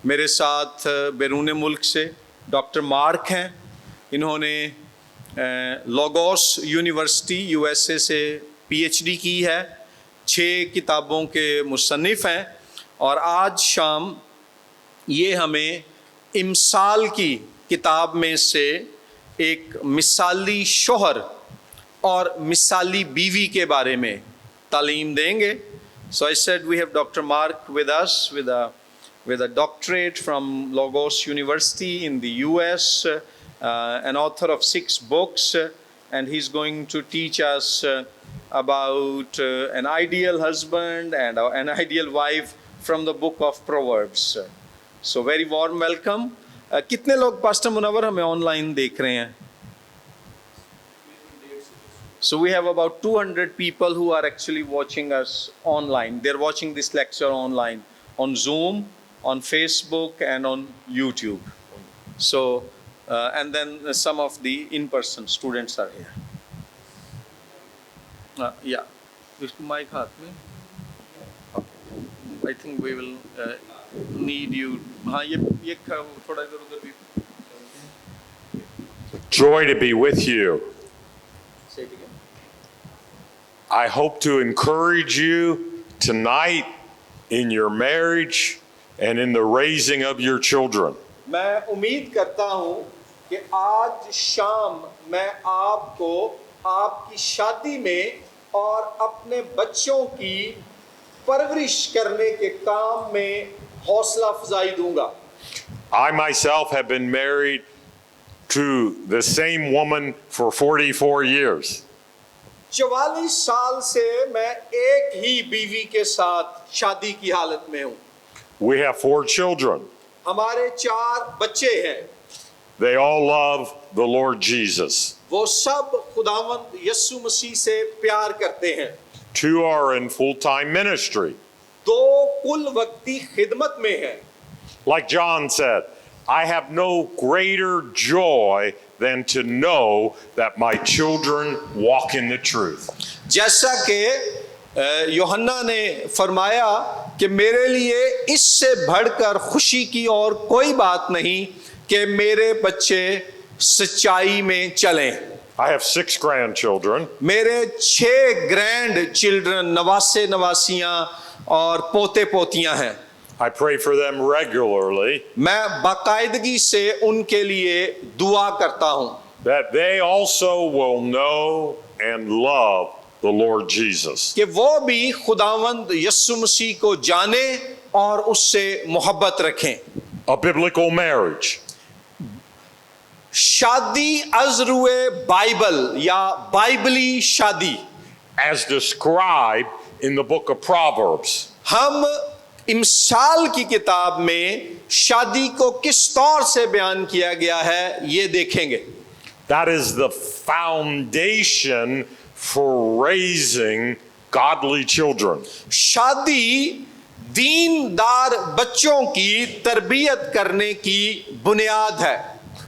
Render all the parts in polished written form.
मेरे साथ बैरून मुल्क से डॉक्टर मार्क हैं। इन्होंने लोगोस यूनिवर्सिटी यूएसए से पीएचडी की है। 6 किताबों के मुसन्निफ़ हैं और आज शाम ये हमें इमसाल की किताब में से एक मिसाली शोहर और मिसाली बीवी के बारे में तालीम देंगे। So I said we have Dr. Mark with us with a doctorate from Logos University in the US, an author of 6 books, and he's going to teach us about an ideal husband and an ideal wife from the book of Proverbs. So very warm welcome. कितने लोग pastor Munawwar हमें online देख रहे हैं? So we have about 200 people who are actually watching us online. They're watching this lecture online, on Zoom, on Facebook, and on YouTube. So, and then some of the in-person students are here. Yeah, is mic हाथ में? I think we will need you. हाँ ये थोड़ा इधर उधर भी. Joy to be with you. Say it again. I hope to encourage you tonight in your marriage and in the raising of your children. मैं उम्मीद करता हूँ कि आज शाम मैं आपको आपकी शादी में और अपने बच्चों की परवरिश करने के काम में हौसला अफजाई दूंगा। I myself have been married to the same woman for 44 years. 44 साल से मैं एक ही बीवी के साथ शादी की हालत में हूँ। We have 4 children. हमारे 4 बच्चे हैं। They all love the Lord Jesus. वो सब खुदावंद यीशु मसीह से प्यार करते हैं। 2 are in full-time ministry. 2 कुल वक्ती खिदमत में हैं। Like John said, I have no greater joy than to know that my children walk in the truth. जैसा कि यूहन्ना ने फरमाया कि मेरे लिए इससे बढ़कर खुशी की और कोई बात नहीं कि मेरे बच्चे सच्चाई में चलें। I have 6 grandchildren. मेरे 6 ग्रैंड चिल्ड्रन, नवासे नवासियां और पोते पोतियां हैं। I pray for them regularly मैं बाकायदगी से उनके लिए दुआ करता हूँ that they also will know and love the Lord Jesus. कि वो भी खुदावंद यीशु मसीह को जाने और उससे मोहब्बत रखें। A biblical marriage. शादी अज़रुए बाइबल या बाइबली शादी As described in the book of Proverbs. हम इमसाल की किताब में शादी को किस तौर से बयान किया गया है ये देखेंगे। That is the foundation for raising godly children. शादी दीनदार बच्चों की तरबियत करने की बुनियाद है।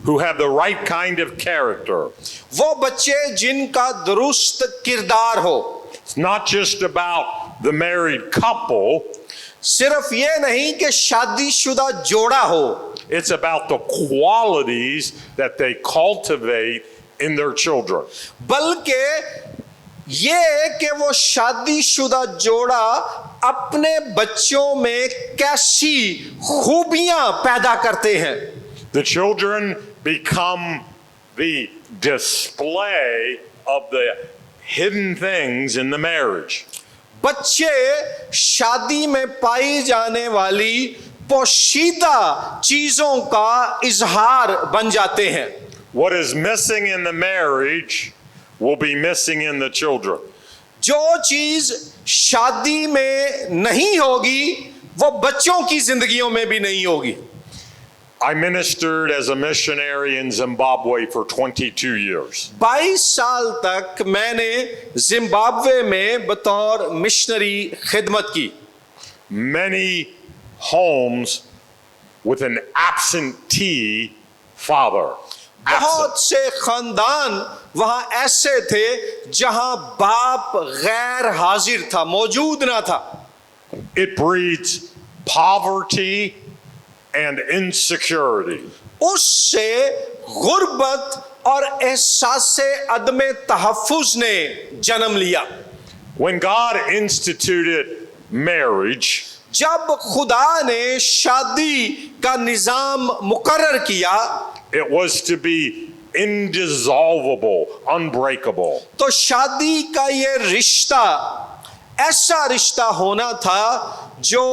Who have the right kind of character. वो बच्चे जिनका दुरुस्त किरदार हो। It's not just about the married couple. सिर्फ ये नहीं कि शादीशुदा जोड़ा हो। It's about the qualities that they cultivate in their children. बल्कि ये कि वो शादीशुदा जोड़ा अपने बच्चों में कैसी खूबियां पैदा करते हैं। The children become the display of the hidden things in the marriage. बच्चे शादी में पाई जाने वाली पोशीदा चीजों का इजहार बन जाते हैं। What is missing in the marriage will be missing in the children. जो चीज शादी में नहीं होगी वो बच्चों की जिंदगियों में भी नहीं होगी। I ministered as a missionary in Zimbabwe for 22 years. 22 साल तक मैंने जिम्बाब्वे में बतौर मिशनरी खिदमत की। Many homes with an absentee father. बहुत से खानदान वहां ऐसे थे जहां बाप गैर हाजिर था, मौजूद ना था। It breeds poverty and insecurity. उससे गुर्बत और एहसासे अदमे तहफ़्फ़ुज़ ने जन्म लिया। When God instituted marriage, जब खुदा ने शादी का निज़ाम मुकर्रर किया, it was to be indissoluble, unbreakable. तो शादी का ये रिश्ता ऐसा रिश्ता होना था जो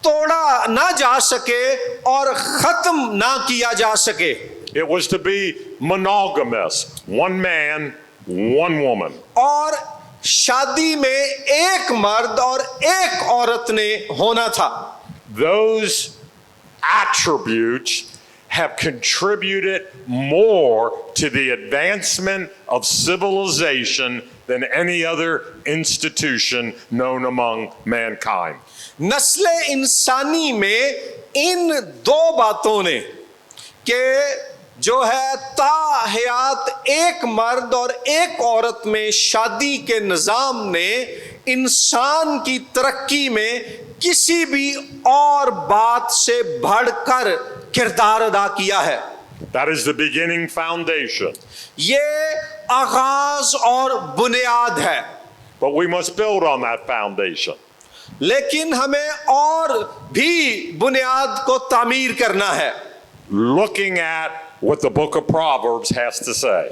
तोड़ा ना जा सके और खत्म ना किया जा सके। It was to be monogamous, one man, one woman. और शादी में एक मर्द और एक औरत ने होना था। Those attributes have contributed more to the advancement of civilization than any other institution known among mankind. नस्ले इंसानी में इन दो बातों ने कि जो है ताहयात एक मर्द और एक औरत में शादी के निज़ाम ने इंसान की तरक्की में किसी भी और बात से बढ़कर किरदार अदा किया है। That is the beginning foundation. ये आगाज और बुनियाद है। But we must build on that foundation. लेकिन हमें और भी बुनियाद को तामीर करना है। Looking at what the book of Proverbs has to say.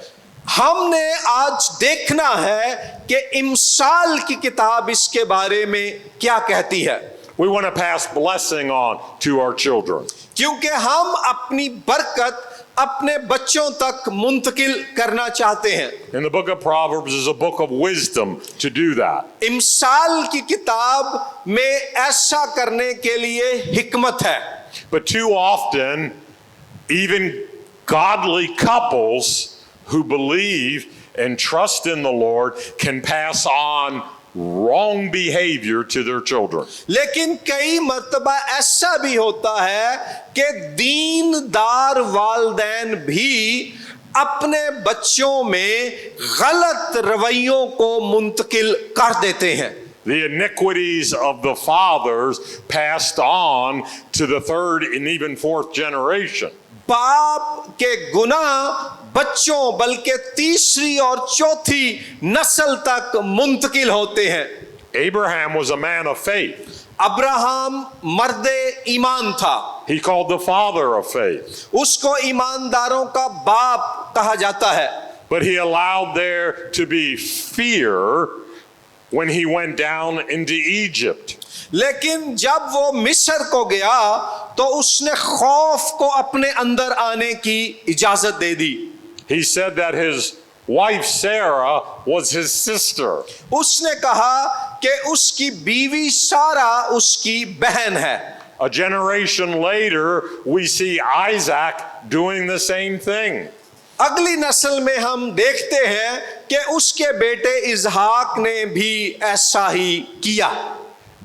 हमने आज देखना है कि इमसाल की किताब इसके बारे में क्या कहती है। We want to pass blessing on to our children. क्योंकि हम अपनी बरकत अपने बच्चों तक मुंतकिल करना चाहते हैं। And the book of Proverbs is a book of wisdom to do that. इमसाल की किताब में ऐसा करने के लिए हिकमत है। But too often, even godly couples who believe and trust in the Lord can pass on wrong behavior to their children. लेकिन कई मर्तबा ऐसा भी होता है कि दीनदार वालिदैन भी अपने बच्चों में गलत रवैयों को मुंतकिल कर देते हैं। The iniquities of the fathers passed on to the third and even fourth generation. बाप के गुनाह बच्चों बल्कि तीसरी और चौथी नस्ल तक मुंतकिल होते हैं। Abraham was a man of faith. Abraham मर्दे ईमान था। He called the father of faith. उसको ईमानदारों का बाप कहा जाता है। But he allowed there to be fear when he went down into Egypt. लेकिन जब वो मिस्र को गया तो उसने खौफ को अपने अंदर आने की इजाजत दे दी। He said that his wife Sarah was his sister. उसने कहा कि उसकी बीवी सारा उसकी बहन है। A generation later, we see Isaac doing the same thing. अगली नस्ल में हम देखते हैं कि उसके बेटे इजहाक ने भी ऐसा ही किया।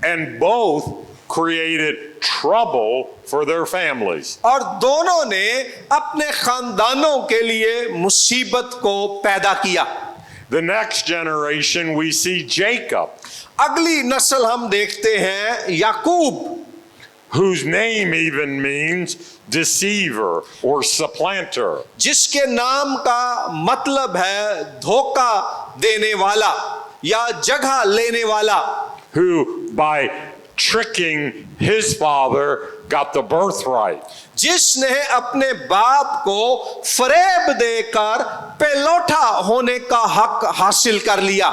And both created trouble for their families. और दोनों ने अपने खानदानों के लिए मुसीबत को पैदा किया। The next generation we see Jacob, अगली नस्ल हम देखते हैं याकूब, whose name even means deceiver or supplanter. जिसके नाम का मतलब है धोखा देने वाला या जगह लेने वाला, Who by tricking his father got the birthright. जिसने अपने बाप को फरेब देकर पेलोठा होने का हक हासिल कर लिया।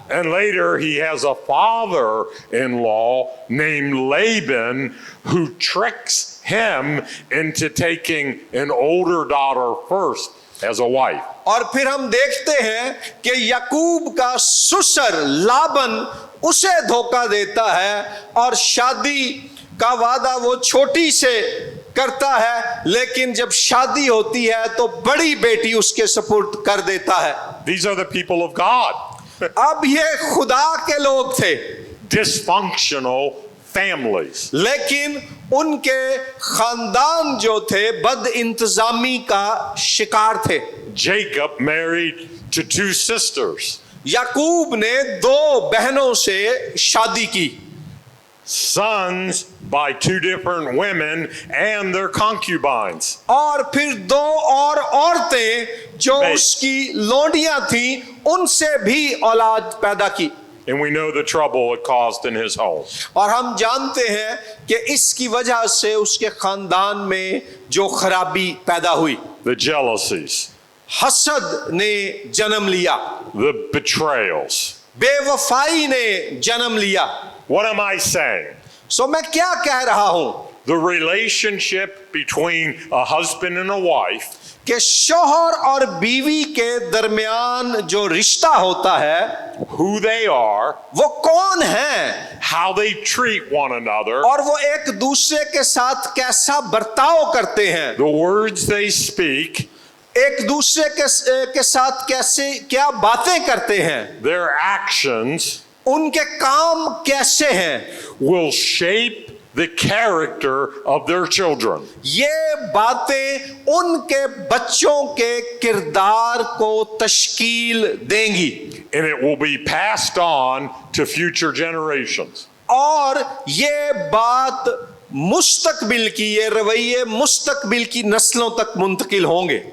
And later he has a father-in-law named Laban who tricks him into taking an older daughter first as a wife. और फिर हम देखते हैं कि याकूब का ससुर लाबन उसे धोखा देता है और शादी का वादा वो छोटी से करता है, लेकिन जब शादी होती है तो बड़ी बेटी उसके सुपुर्द कर देता है। These are the people of God. अब ये खुदा के लोग थे, Dysfunctional families. लेकिन उनके खानदान जो थे बद इंतजामी का शिकार थे। Jacob married to two sisters. याकूब ने दो बहनों से शादी की। sons by two different women and their concubines. और फिर दो और औरतें जो Right. उसकी लौंडियां थीं उनसे भी औलाद पैदा की। And we know the trouble it caused in his home. और हम जानते हैं कि इसकी वजह से उसके खानदान में जो खराबी पैदा हुई, The jealousies, हसद ने जन्म लिया, the betrayals. बेवफाई ने जन्म लिया। What am I saying? सो मैं क्या कह रहा हूं The relationship between a husband and a wife कि शौहर और बीवी के दरमियान जो रिश्ता होता है who they are, वो कौन है how they treat one another, और वो एक दूसरे के साथ कैसा बर्ताव करते हैं, the words they speak, एक दूसरे के साथ कैसे क्या बातें करते हैं, their actions उनके काम कैसे हैं, will shape the character of their children. ये बातें उनके बच्चों के किरदार को तश्कील देंगी And it will be passed on to future generations. और ये बात मुस्तकबिल की, ये रवैये मुस्तकबिल की नस्लों तक मुंतकिल होंगे।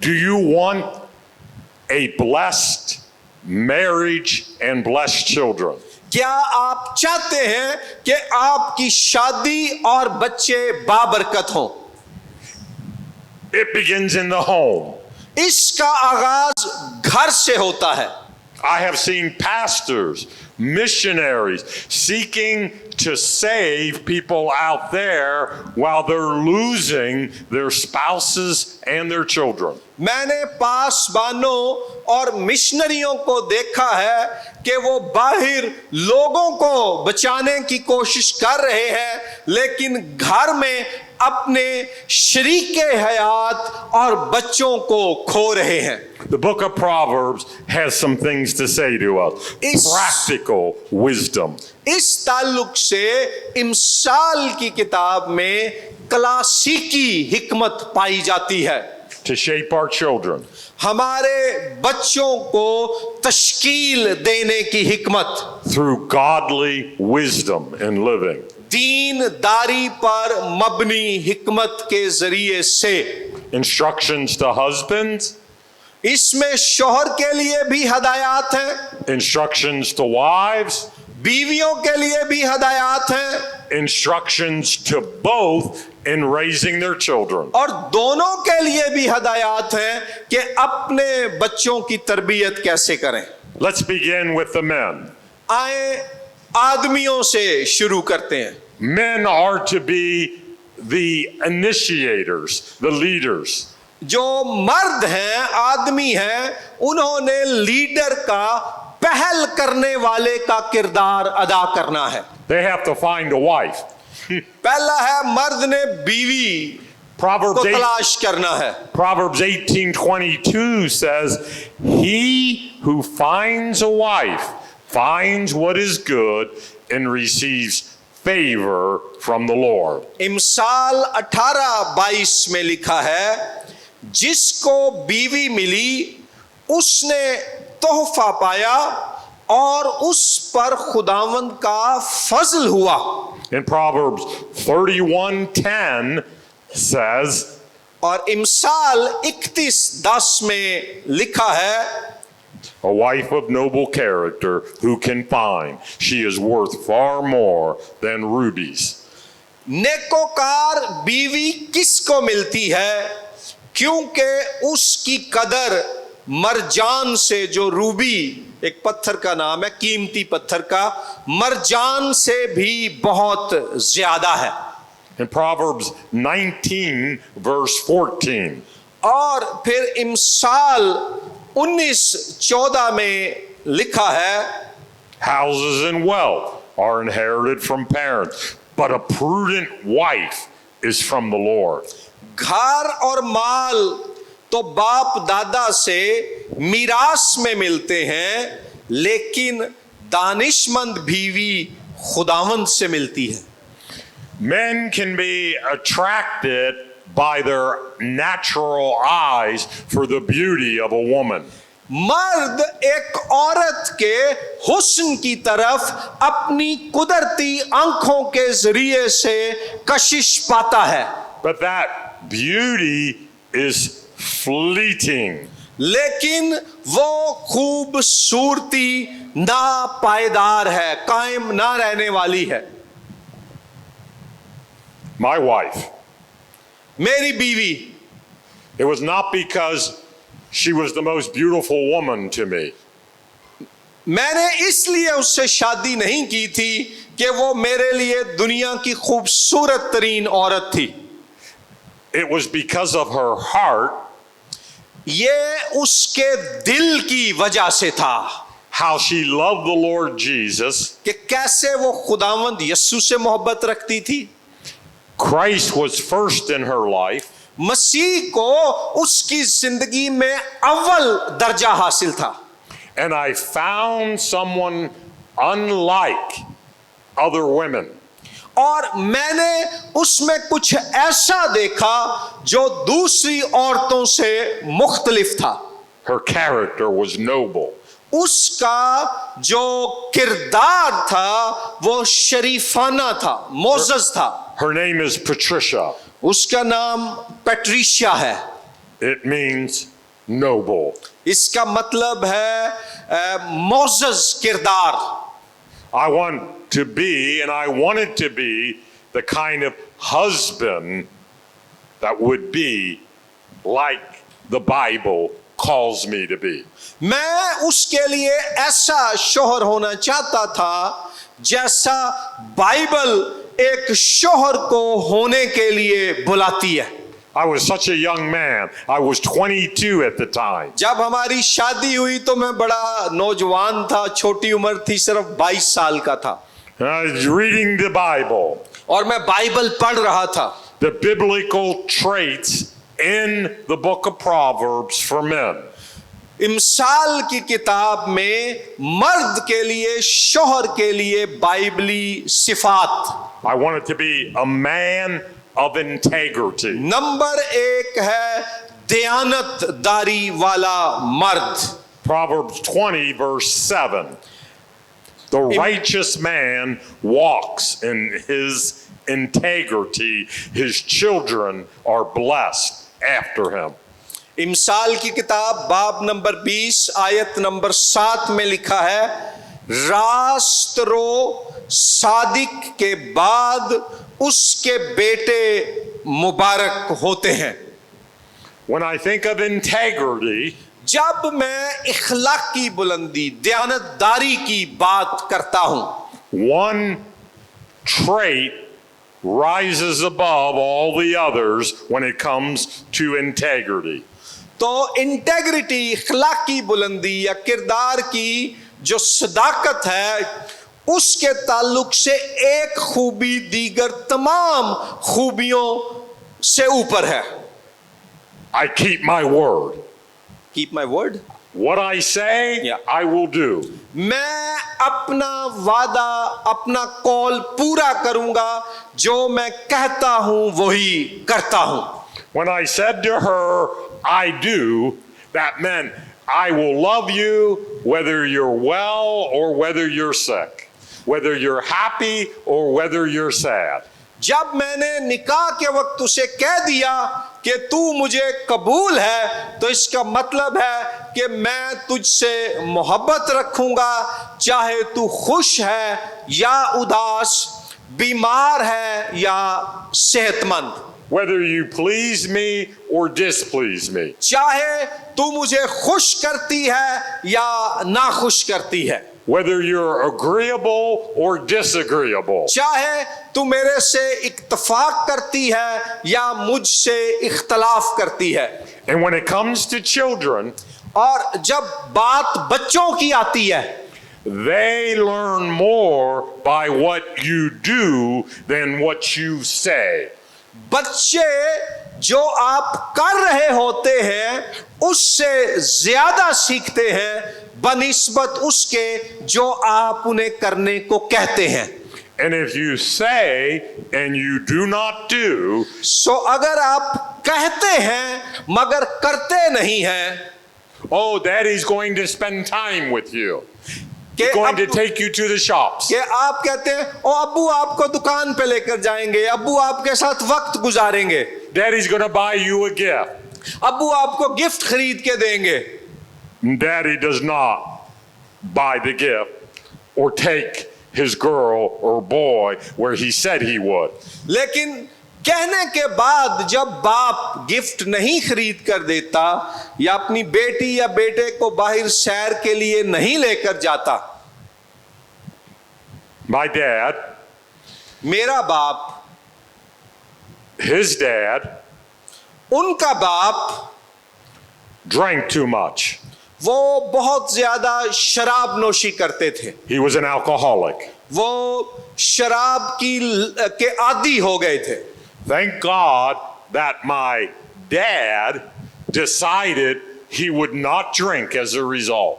Do you want a blessed marriage and blessed children? क्या आप चाहते हैं कि आपकी शादी और बच्चे बाबरकत हों? It begins in the home. इसका आगाज घर से होता है। I have seen pastors, missionaries seeking to save people out there while they're losing their spouses and their children. मैंने पासबानों और मिशनरियों को देखा है कि वो बाहर लोगों को बचाने की कोशिश कर रहे हैं, लेकिन घर में अपने शरीके हयात और बच्चों को खो रहे हैं। The book of Proverbs has some things to say to us. Practical wisdom. इस ताल्लुक से इमसाल की किताब में क्लासिकी हिकमत पाई जाती है। To shape our children. हमारे बच्चों को तश्कील देने की हिकमत Through godly wisdom in living. दीनदारी पर मबनी हिकमत के जरिए से। Instructions to husbands. इसमें शौहर के लिए भी हदायत हैं, Instructions to wives. बीवियों के लिए भी हदायत हैं, Instructions to both in raising their children. और दोनों के लिए भी हदायत हैं कि अपने बच्चों की तरबियत कैसे करें। Let's begin with the men. आए आदमियों से शुरू करते हैं। Men are to be the initiators, the leaders. जो मर्द हैं, आदमी हैं, उन्होंने लीडर का, पहल करने वाले का किरदार अदा करना है। They have to find a wife. पहला है मर्द ने बीवी को Proverbs 8, तलाश करना है। Proverbs 18:22 says, "He who finds a wife finds what is good and receives favor from the Lord." इमसाल 18:22 में लिखा है, जिसको बीवी मिली उसने तोहफा पाया और उस पर खुदावंद का फजल हुआ। In Proverbs 31:10 says, और इमसाल 31:10 में लिखा है, "A wife of noble character who can find? She is worth far more than rubies." नेकोकार बीवी किसको मिलती है? क्योंकि उसकी कदर मरजान से, जो रूबी एक पत्थर का नाम है, कीमती पत्थर का, मरजान से भी बहुत ज्यादा है। In Proverbs 19:14, और फिर इमसाल 19:14 में लिखा है, "Houses and wealth are inherited from parents, but a prudent wife is from the Lord." घर और माल तो बाप दादा से मीरास में मिलते हैं, लेकिन दानिशमंद बीवी खुदावंद से मिलती है। Men can be attracted by their natural eyes for the beauty of a woman. मर्द एक औरत के हुस्न की तरफ अपनी कुदरती आंखों के जरिए से कशिश पाता है, but that beauty is fleeting. लेकिन वो खूबसूरती ना पायदार है, कायम ना रहने वाली है। My wife, मेरी बीवी, it was not because she was the most beautiful woman to me. मैंने इसलिए उससे शादी नहीं की थी कि वो मेरे लिए दुनिया की खूबसूरत तरीन औरत थी। It was because of her heart, ये उसके दिल की वजह से था how she loved the Lord Jesus. कि कैसे वो खुदावंद यस्सु से मोहब्बत रखती थी। Christ was first in her life, मसीह को उसकी जिंदगी में अव्वल दर्जा हासिल था। and I found someone unlike other women. और मैंने उसमें कुछ ऐसा देखा जो दूसरी औरतों से मुख्तलिफ था। Her character was noble. उसका जो किरदार था वो शरीफाना था, मोअज़्ज़ज़ था। Her name is Patricia. उसका नाम पैट्रिशिया है। It means noble. इसका मतलब है मोअज़्ज़ज़ किरदार। I want to be, and I wanted to be, the kind of husband that would be like the Bible calls me to be. मैं उसके लिए ऐसा शौहर होना चाहता था जैसा बाइबल एक शौहर को होने के लिए बुलाती है। I was such a young man. I was 22 at the time. जब हमारी शादी हुई तो मैं बड़ा नौजवान था, छोटी उम्र थी, सिर्फ 22 साल का था। I was reading the Bible, और मैं बाइबल पढ़ रहा था, the biblical traits in the book of Proverbs for men. इमसाल की किताब में मर्द के लिए, शौहर के लिए बाइबली सिफात। I wanted to be a man of integrity. Number 1 है दयानतदारी वाला मर्द। Proverbs 20 verse 7. The righteous man walks in his integrity. His children are blessed after him. इमसाल की किताब बाब नंबर 20 आयत नंबर 7 में लिखा है, रास्तरो सादिक के बाद उसके बेटे मुबारक होते हैं। When I think of integrity, जब मैं इखलाकी बुलंदी, दयानतदारी की बात करता हूं, one trait rises above all the others when it comes to integrity. तो इंटेग्रिटी, इखलाकी बुलंदी या किरदार की जो सदाकत है, उसके ताल्लुक से एक खूबी दीगर तमाम खूबियों से ऊपर है। I keep my word. Keep my word. What I say, Yeah. I will do. मैं अपना वादा, अपना कौल पूरा करूंगा, जो मैं कहता हूं वही करता हूं। When I said to her, I do, that meant I will love you whether you're well or whether you're sick, whether you're happy or whether you're sad. जब मैंने निकाह के वक्त उसे कह दिया कि तू मुझे कबूल है, तो इसका मतलब है कि मैं तुझसे मोहब्बत रखूंगा, चाहे तू खुश है या उदास, बीमार है या सेहतमंद। Whether you please me or displease me. चाहे तू मुझे खुश करती है या ना खुश करती है, Whether you're agreeable or disagreeable. चाहे तू मेरे से इत्तफाक करती है या मुझसे इख्तलाफ करती है। And when it comes to children, और जब बात बच्चों की आती है, they learn more by what you do than what you say. बच्चे जो आप कर रहे होते हैं उससे ज्यादा सीखते हैं बनिस्बत उसके जो आप उन्हें करने को कहते हैं। And if you say and you do not do, सो अगर आप कहते हैं मगर करते नहीं हैं, Oh, daddy's going to spend time with you. कि Going to अब- take you to the shops. कि आप कहते हैं ओ अब्बू आपको दुकान पे लेकर जाएंगे, अब्बू आपके साथ वक्त गुजारेंगे, Daddy's going to buy you a gift. अब्बू आपको गिफ्ट खरीद के देंगे. Daddy does not buy the gift or take his girl or boy where he said he would. लेकिन कहने के बाद जब बाप गिफ्ट नहीं खरीद कर देता या अपनी बेटी या बेटे को बाहर सैर के लिए नहीं लेकर जाता, My dad, मेरा बाप, his dad, उनका बाप, drank too much. वो बहुत ज्यादा शराब नोशी करते थे. He was an alcoholic. वो शराब के आदी हो गए थे. Thank God that my dad decided he would not drink as a result.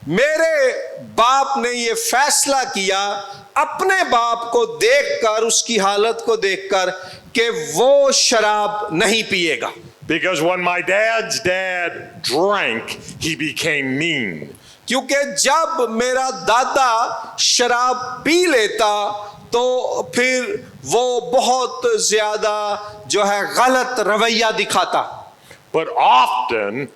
मेरे बाप ने ये फैसला किया अपने बाप को देखकर, उसकी हालत को देखकर, कि वो शराब नहीं पिएगा. Because when my dad's dad drank, he became mean. क्योंकि जब मेरा दादा शराब पी लेता तो फिर वो बहुत ज्यादा जो है गलत रवैया दिखाता. But often,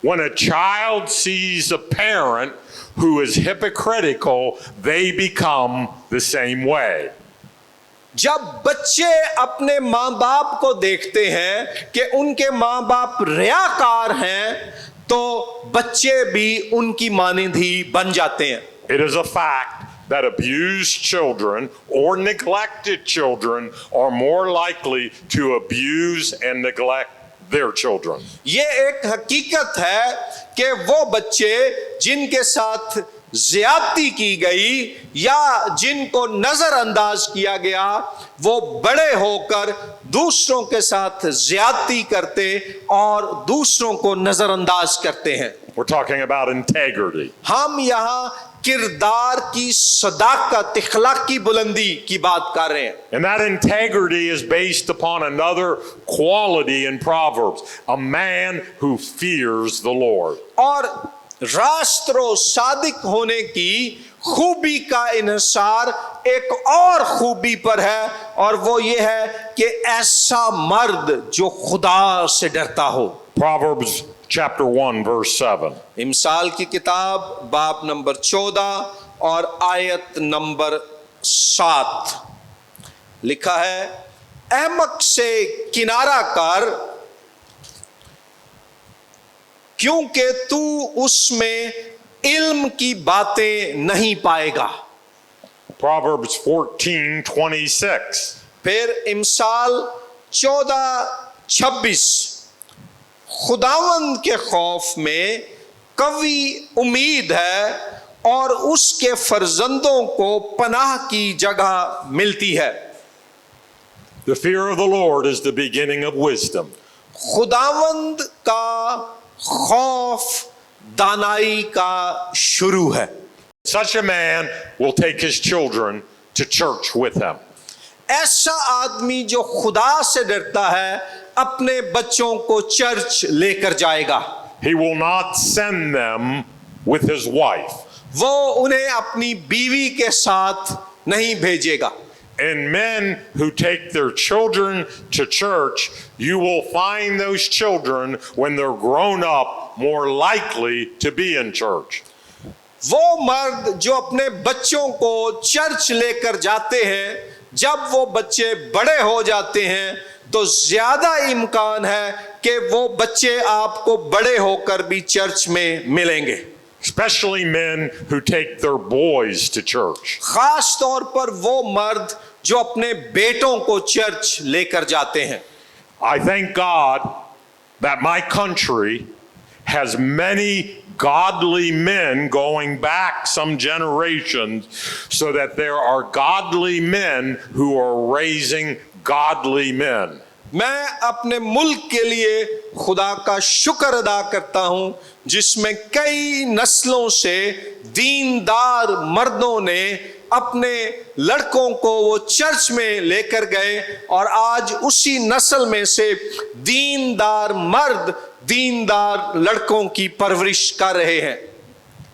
when a child sees a parent who is hypocritical, they become the same way. जब बच्चे अपने माँ बाप को देखते हैं कि उनके माँ बाप रियाकार हैं, तो बच्चे भी उनकी मानंद ही बन जाते हैं. It is a fact that abused children or neglected children are more likely to abuse and neglect their children. ये एक हकीकत है कि वो बच्चे जिनके साथ ज्यादती की गई या जिनको नजरअंदाज किया गया, वो बड़े होकर दूसरों के साथ ज्यादती करते और दूसरों को नजरअंदाज करते हैं. We're talking about integrity. हम यहाँ किरदार की सदाकत, इखलाकी बुलंदी की बात कर रहे हैं. And that integrity is based upon another quality in Proverbs, a man who fears the Lord. और रास्त्रो सादिक होने की खूबी का इन्हिसार एक और खूबी पर है, और वो ये है कि ऐसा मर्द जो खुदा से डरता हो. Proverbs chapter 1 verse 7. इमसाल की किताब बाब नंबर 14 और आयत नंबर 7 लिखा है, अहमक से किनारा कर, क्योंकि तू उसमें इल्म की बातें नहीं पाएगा. Proverbs 14:26. फिर इमसाल 14:26, खुदावंद के खौफ में कवी उम्मीद है और उसके फर्जंदों को पनाह की जगह मिलती है. The fear of the Lord is the beginning of wisdom. खुदावंद का खौफ दानाई का शुरू है. Such a man will take his children to church with him. ऐसा आदमी जो खुदा से डरता है अपने बच्चों को चर्च लेकर जाएगा. He will not send them with his wife. वो उन्हें अपनी बीवी के साथ नहीं भेजेगा. And men who take their children to church, you will find those children when they're grown up more likely to be in church. वो मर्द जो अपने बच्चों को चर्च लेकर जाते हैं, जब वो बच्चे बड़े हो जाते हैं तो ज्यादा इम्कान है कि वो बच्चे आपको बड़े होकर भी चर्च में मिलेंगे. Especially men who take their boys to church. खास तौर पर वो मर्द जो अपने बेटों को चर्च लेकर जाते हैं. I thank God that my country has many godly men going back some generations so that there are godly men who are raising godly men. मैं अपने मुल्क के लिए खुदा का शुक्र अदा करता हूं जिसमें कई नस्लों से दीनदार मर्दों ने अपने लड़कों को वो चर्च में लेकर गए और आज उसी नस्ल में से दीनदार मर्द दीनदार लड़कों की परवरिश कर रहे हैं।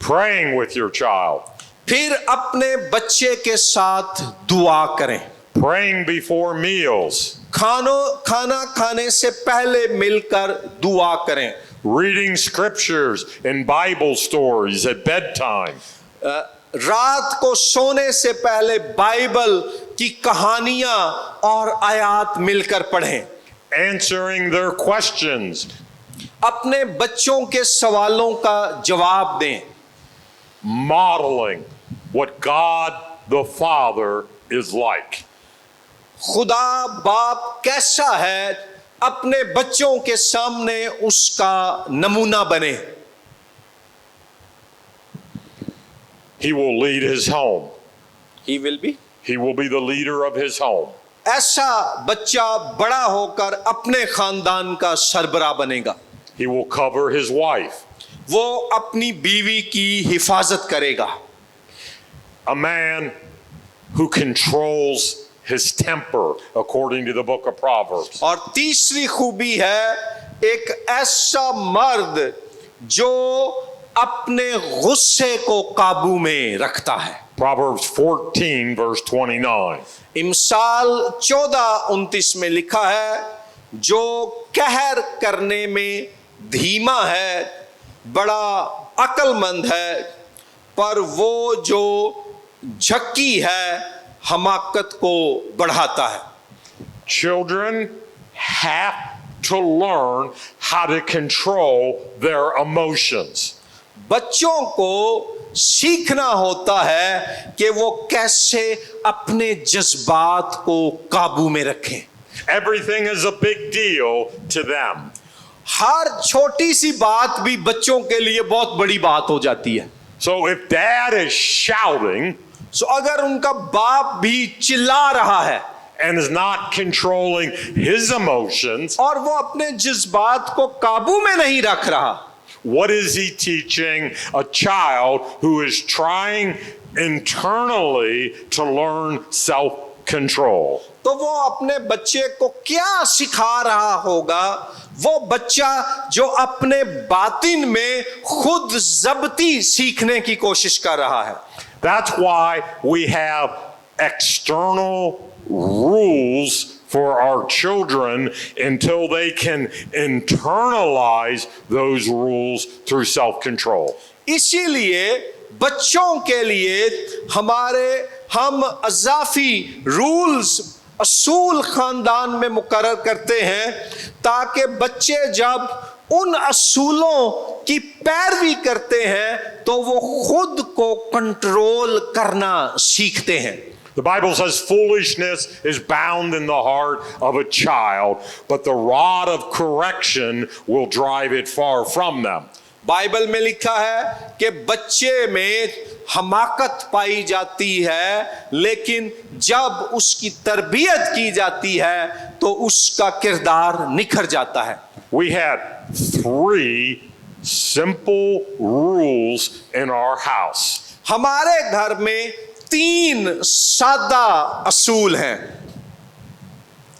praying with your child, फिर अपने बच्चे के साथ दुआ करें। praying before meals, खाना खाने से पहले मिलकर दुआ करें। reading scriptures and Bible stories at bedtime, रात को सोने से पहले बाइबल की कहानियां और आयत मिलकर पढ़ें। answering their questions, अपने बच्चों के सवालों का जवाब दें। modeling what God the Father is like. खुदा बाप कैसा है, अपने बच्चों के सामने उसका नमूना बने। He will lead his home. He will be He will be the leader of his home. ऐसा बच्चा बड़ा होकर अपने खानदान का सरबरा बनेगा। He will cover his wife. वो अपनी बीवी की हिफाजत करेगा। A man who controls his temper, according to the book of Proverbs. और तीसरी खूबी है एक ऐसा मर्द जो अपने गुस्से को काबू में रखता है। Proverbs 14, verse 29. इमसाल 14:29 में लिखा है, जो कहर करने में धीमा है बड़ा अक्लमंद है, पर वो जो झक्की है हमाकत को बढ़ाता है। Children have to learn how to control their emotions. बच्चों को सीखना होता है कि वो कैसे अपने जज्बात को काबू में रखें। Everything is a big deal to them. हर छोटी सी बात भी बच्चों के लिए बहुत बड़ी बात हो जाती है। So if dad is shouting अगर उनका बाप भी चिल्ला रहा है and is not controlling his emotions, और वो अपने जज्बात को काबू में नहीं रख रहा, what is he teaching a child who is trying internally to learn self-control? तो वो अपने बच्चे को क्या सिखा रहा होगा? वो बच्चा जो अपने बातिन में खुद जब्ती सीखने की कोशिश कर रहा है। That's why we have external rules for our children until they can internalize those rules through self-control. इसीलिए बच्चों के लिए हम अज़ाफ़ी रूल्स असूल खानदान में मुकर्रर करते हैं, ताकि बच्चे जब उन असूलों की पैरवी करते हैं तो वो खुद को कंट्रोल करना सीखते हैं। The Bible says foolishness is bound in the heart of a child, but the rod of correction will drive it far from them. Bible में लिखा है कि बच्चे में हमाकत पाई जाती है, लेकिन जब उसकी तरबियत की जाती है तो उसका किरदार निखर जाता है। We had 3 simple rules in our house. हमारे घर में 3 सादा असूल हैं।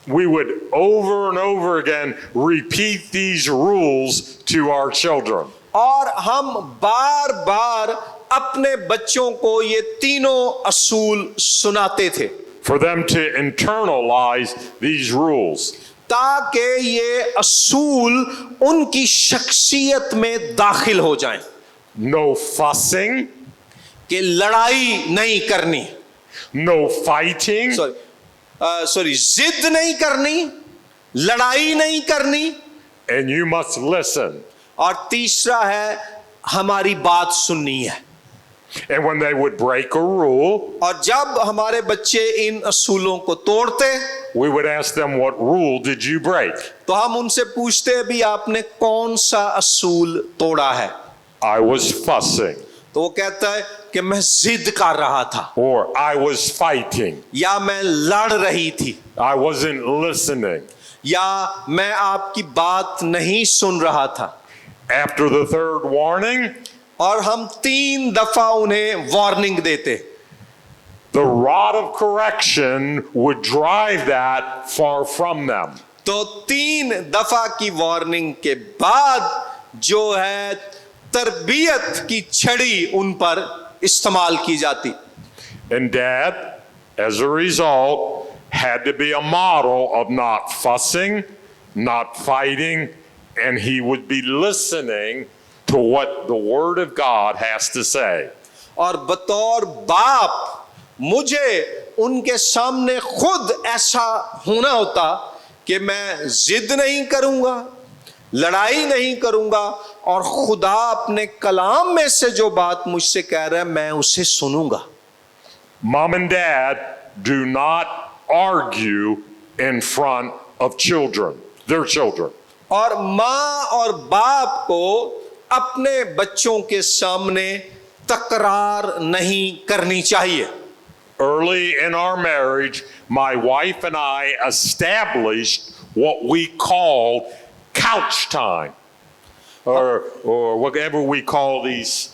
We would over and over again repeat these rules to our children. और हम बार बार अपने बच्चों को ये तीनों असूल सुनाते थे, For them to internalize these rules. ताकि ये असूल उनकी शख्सियत में दाखिल हो जाएं। No fussing, कि लड़ाई नहीं करनी, no fighting, जिद नहीं करनी, लड़ाई नहीं करनी, and you must listen. और तीसरा है हमारी बात सुननी है। And when they would break a rule, और जब हमारे बच्चे इन असूलों को तोड़ते, we would ask them, what rule did you break? तो हम उनसे पूछते भी आपने कौन सा असूल तोड़ा है? I was fussing. तो वो कहता है कि मैं जिद कर रहा था, Or I was fighting. या मैं लड़ रही थी, I wasn't listening. या मैं आपकी बात नहीं सुन रहा था। After the 3rd warning, और हम 3 दफा उन्हें वार्निंग देते, the rod of correction would drive that far from them. तो 3 दफा की वार्निंग के बाद जो है तरबियत की छड़ी उन पर इस्तेमाल की जाती। And Dad, as a result, had to be a model of not fussing, not fighting, and he would be listening to what the Word of God has to say. और बतौर बाप मुझे उनके सामने खुद ऐसा होना होता कि मैं जिद नहीं करूंगा, लड़ाई नहीं करूंगा, और खुदा अपने कलाम में से जो बात मुझसे कह रहा है मैं उसे सुनूंगा। Mom and Dad do not argue in front of children, their children. और माँ और बाप को अपने बच्चों के सामने तकरार नहीं करनी चाहिए। Early in our marriage, my wife and I established what we called couch time, or whatever we call these.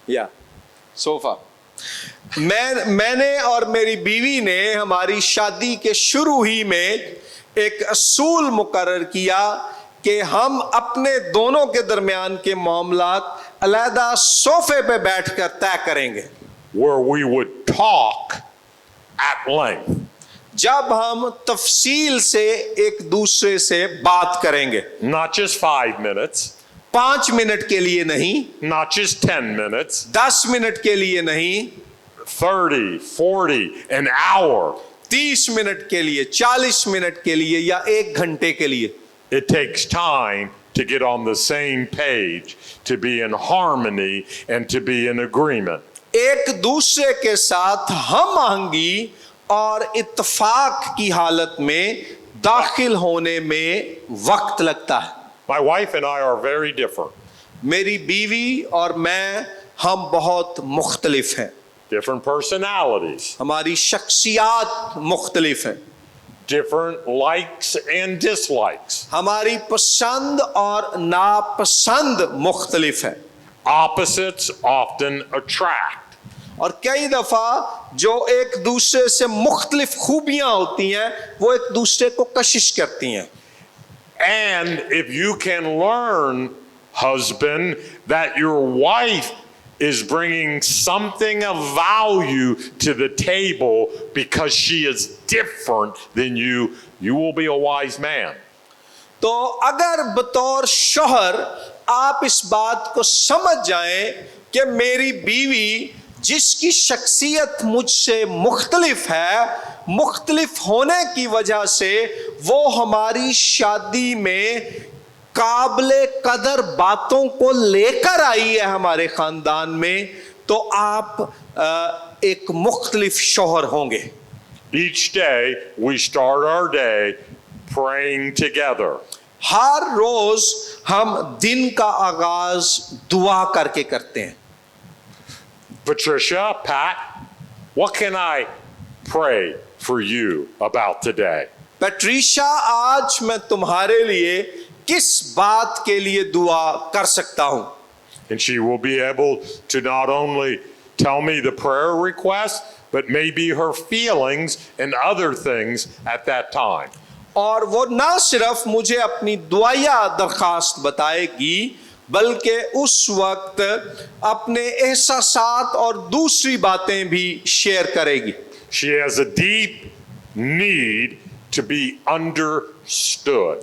या सोफा। मैंने और मेरी बीवी ने हमारी शादी के शुरू ही में एक असूल मुकर्रर किया कि हम अपने दोनों के दरमियान के मामलात अलहदा सोफे पे बैठकर तय करेंगे, Where we would talk at length. जब हम तफसील से एक दूसरे से बात करेंगे। Not just 5 minutes, 5 मिनट के लिए नहीं, not just 10 minutes, 10 मिनट के लिए नहीं, 30, 40, an hour. 30 मिनट के लिए, 40 मिनट के लिए, या 1 घंटे के लिए। It takes time to get on the same page, to be in harmony, and to be in agreement. एक दूसरे के साथ हम आहंगी और इत्तेफाक की हालत में दाखिल होने में वक्त लगता है। My wife and I are very different. मेरी बीवी और मैं हम बहुत मुख्तलिफ हैं। Different personalities, हमारी शख्सियात मुख्तलिफ हैं। different likes and dislikes, हमारी पसंद और नापसंद मुख्तलिफ है। opposites often attract. और कई दफा जो एक दूसरे से मुख्तलिफ खूबियां होती हैं वो एक दूसरे को कशिश करती हैं। And if you can learn, husband, that your wife is bringing something of value to the table because she is different than you, you will be a wise man. तो अगर बतौर शौहर आप इस बात को समझ जाएं कि मेरी बीवी जिसकी शख्सियत मुझसे मुख्तलिफ है, मुख्तलिफ होने की वजह से वो हमारी शादी में काबिले कदर बातों को लेकर आई है हमारे खानदान में, तो आप एक मुख्तलिफ शौहर होंगे। Each day we start our day praying together. हर रोज हम दिन का आगाज दुआ करके करते हैं। Patricia, Pat, what can I pray for you about today? Patricia, आज मैं तुम्हारे लिए किस बात के लिए दुआ कर सकता हूं? And she will be able to not only tell me the prayer request, but maybe her feelings and other things at that time. और वो ना सिर्फ मुझे अपनी दुआया दरखास्त बताएगी बल्कि उस वक्त अपने एहसासात और दूसरी बातें भी शेयर करेगी। She has a deep need to be understood.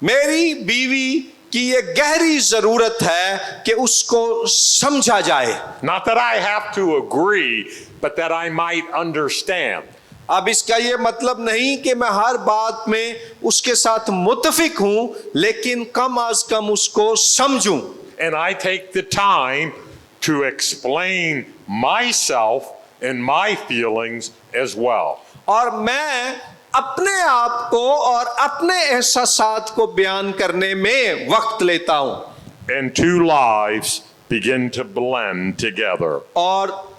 मेरी बीवी की ये गहरी जरूरत है कि उसको समझा जाए। Not that I have to agree, but that I might understand. अब इसका ये मतलब नहीं कि मैं हर बात में उसके साथ मुत्तफिक हूं, लेकिन कम आज कम उसको समझूं। And I take the time to explain myself and my feelings as well. और मैं अपने आप को और अपने एहसासात को बयान करने में वक्त लेता हूं। And two lives begin to blend together. और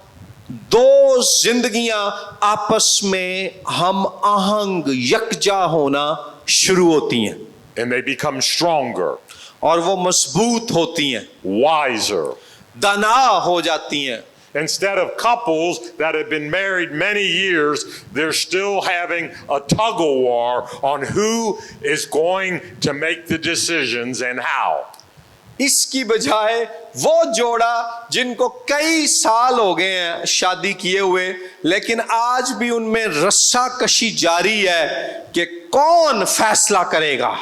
दो जिंदगियां आपस में हम आहंग यकजा होना शुरू होती हैं। And they become stronger, और वो मजबूत होती हैं, wiser, दाना हो जाती हैं। Instead of couples that have been married many years, they're still having a tug of war on who is going to make the decisions and how. इसकी बजाय वो जोड़ा जिनको कई साल हो गए हैं शादी किए हुए, लेकिन आज भी उनमें रस्साकशी जारी है कि कौन फैसला करेगा।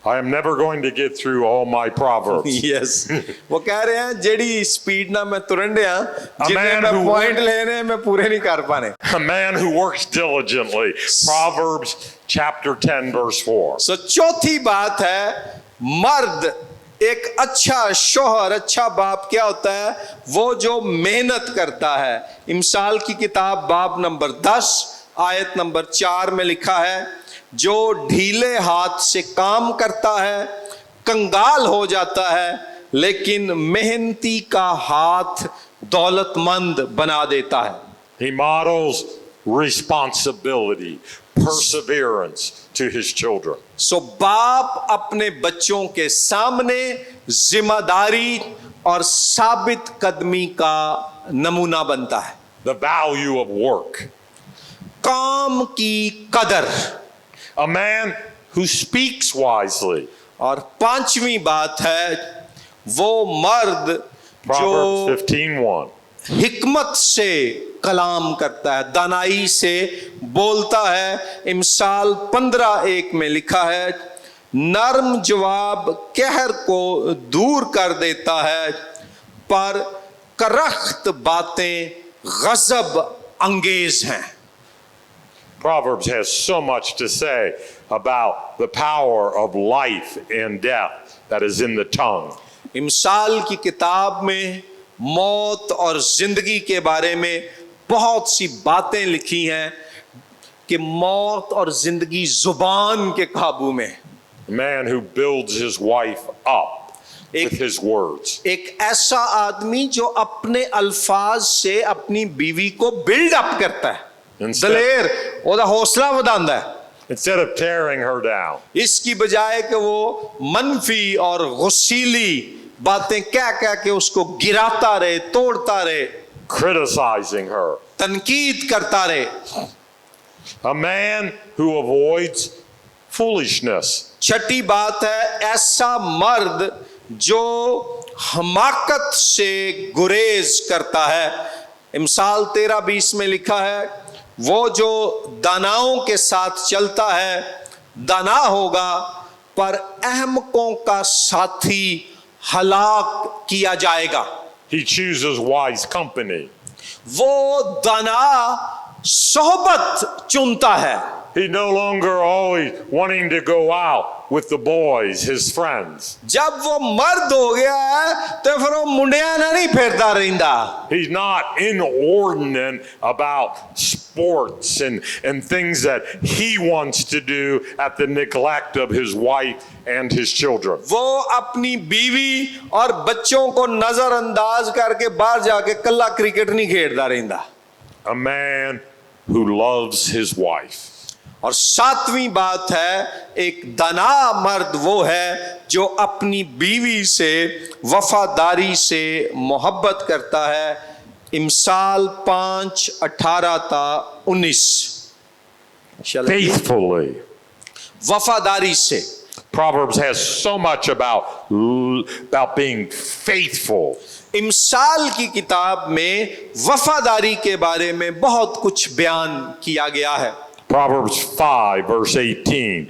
I am never going to get through all my proverbs. Yes वो कह रहे हैं जेडी स्पीड ना मैं तुरन दिया जिन्ने man मैं who पॉइंट लेने मैं पूरे नहीं कर पाने। A man who works diligently. Proverbs chapter 10 verse 4. सो चौथी बात है, मर्द एक अच्छा शोहर, अच्छा बाप क्या होता है? वो जो मेहनत करता है। इमसाल की किताब बाब नंबर 10 आयत नंबर 4 में लिखा है, जो ढीले हाथ से काम करता है कंगाल हो जाता है, लेकिन मेहनती का हाथ दौलतमंद बना देता है। He models responsibility, perseverance to his children. सो बाप अपने बच्चों के सामने जिम्मेदारी और साबित कदमी का नमूना बनता है। The value of work. काम की कदर। A man who speaks wisely. और पांचवी बात है, वो मर्द Proverbs जो 15:1. हिकमत से कलाम करता है, दानाई से बोलता है। इमसाल 15:1 में लिखा है, नर्म जवाब कहर को दूर कर देता है, पर करख्त बातें गजब अंगेज हैं। Proverbs has so much to say about the power of life and death that is in the tongue. इमसाल की किताब में मौत और जिंदगी के बारे में बहुत सी बातें लिखी हैं कि मौत और जिंदगी जुबान के काबू में। A man who builds his wife up with his words. एक ऐसा आदमी जो अपने अल्फाज से अपनी बीवी को बिल्ड अप करता है, दलेर ओदा हौसला बढ़ाता है, Instead of tearing her down. इसकी बजाय कि वो मनफी और गुस्सीली बातें कह कह के उसको गिराता रहे, तोड़ता रहे, Criticizing her. तनकीद करता रहे। A man who avoids foolishness. छठी बात है, ऐसा मर्द जो हमाकत से गुरेज करता है। इमसाल 13:20 में लिखा है, वो जो दानाओं के साथ चलता है दाना होगा, पर अहमकों का साथी हलाक किया जाएगा। He chooses wise company. वो दाना सोहबत चुनता है। He's no longer always wanting to go out with the boys, his friends. जब वो मर्द हो गया है तो फिर वो मुंडिया ना नहीं फेरता रहता। He's not inordinate about sports and things that he wants to do at the neglect of his wife and his children. वो अपनी बीवी और बच्चों को नजरअंदाज करके बाहर जाके कल्ला क्रिकेट नहीं खेलता रहता। A man who loves his wife. और सातवीं बात है, एक दाना मर्द वो है जो अपनी बीवी से वफादारी से मोहब्बत करता है। इमसाल 5:18-19 Faithfully. वफादारी से। Proverbs has so much about being faithful. इमसाल की किताब में वफादारी के बारे में बहुत कुछ बयान किया गया है। Proverbs 5 verse 18.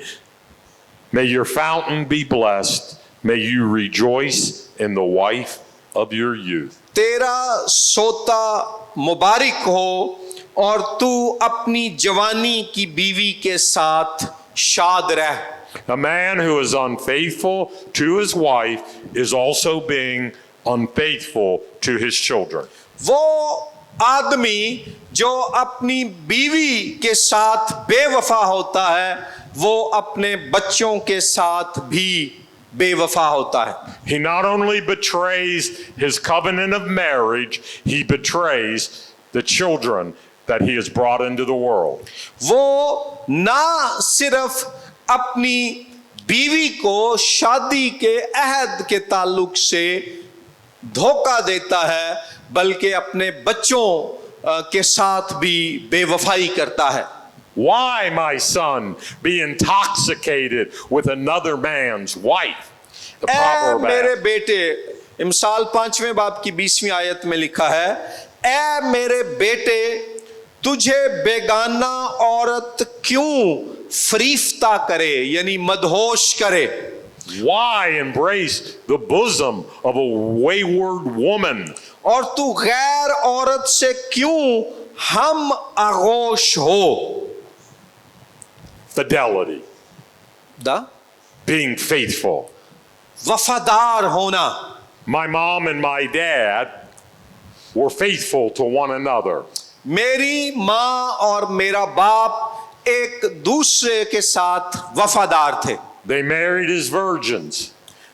May your fountain be blessed. May you rejoice in the wife of your youth. तेरा सोता मुबारक हो और तू अपनी जवानी की बीवी के साथ शाद रह। A man who is unfaithful to his wife is also being unfaithful to his children. वो आदमी जो अपनी बीवी के साथ बेवफा होता है, वो अपने बच्चों के साथ भी बेवफा होता है। He not only betrays his covenant of marriage, he betrays the children that he has brought into the world. वो ना सिर्फ अपनी बीवी को शादी के अहद के ताल्लुक से धोखा देता है, बल्कि अपने बच्चों के साथ भी बेवफाई करता है। Why, my son, be intoxicated with another man's wife? The I proverb मेरे asks. बेटे, इमसाल 5वें बाब की 20वीं आयत में लिखा है, ऐ मेरे बेटे, तुझे बेगाना औरत क्यों फरीफ्ता करे, यानी मदहोश करे। Why embrace the bosom of a wayward woman? और तू गैर औरत से क्यों हम आगोश हो। Fidelity, the being faithful. वफादार होना। My mom and my dad were faithful to one another. मेरी माँ और मेरा बाप एक दूसरे के साथ वफादार थे। They married as virgins.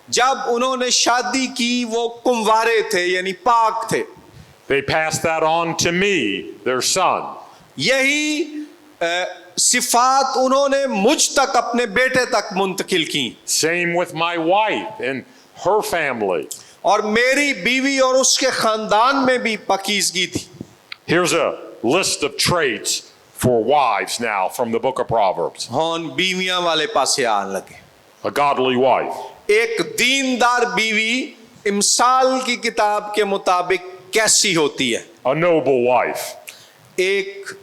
जब उन्होंने शादी की वो कुंवारे थे, यानी पाक थे। They passed that on to me, their son. यही सिफात उन्होंने मुझ तक, अपने बेटे तक मुंतकिल की। Same with my wife and her family. और मेरी बीवी और उसके खानदान में भी पाकीज़गी थी। Here's a list of traits for wives now from the book of Proverbs. होन बीवियां वाले पासे आने लगे। A godly wife. एक दीनदार बीवी इमसाल की किताब के मुताबिक कैसी होती है? A noble wife. एक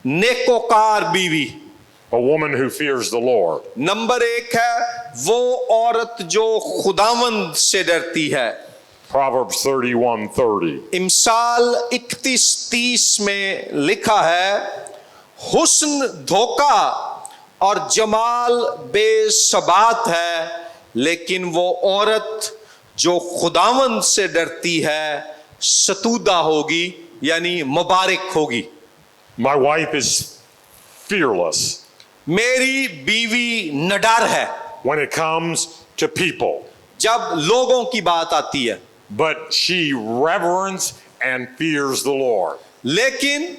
नेकोकार बीवी। A woman who fears the Lord. Number 1 है वो औरत जो खुदावंद से डरती है। Proverbs 31:30. इमसाल 31:30 में लिखा है, हुस्न धोखा और जमाल बेसबात है, लेकिन वो औरत जो खुदावंद से डरती है सतूदा होगी, यानी मुबारक होगी। My wife is fearless मेरी बीवी निडर है when it comes to people, जब लोगों की बात आती है, but she reverence and fears the Lord. लेकिन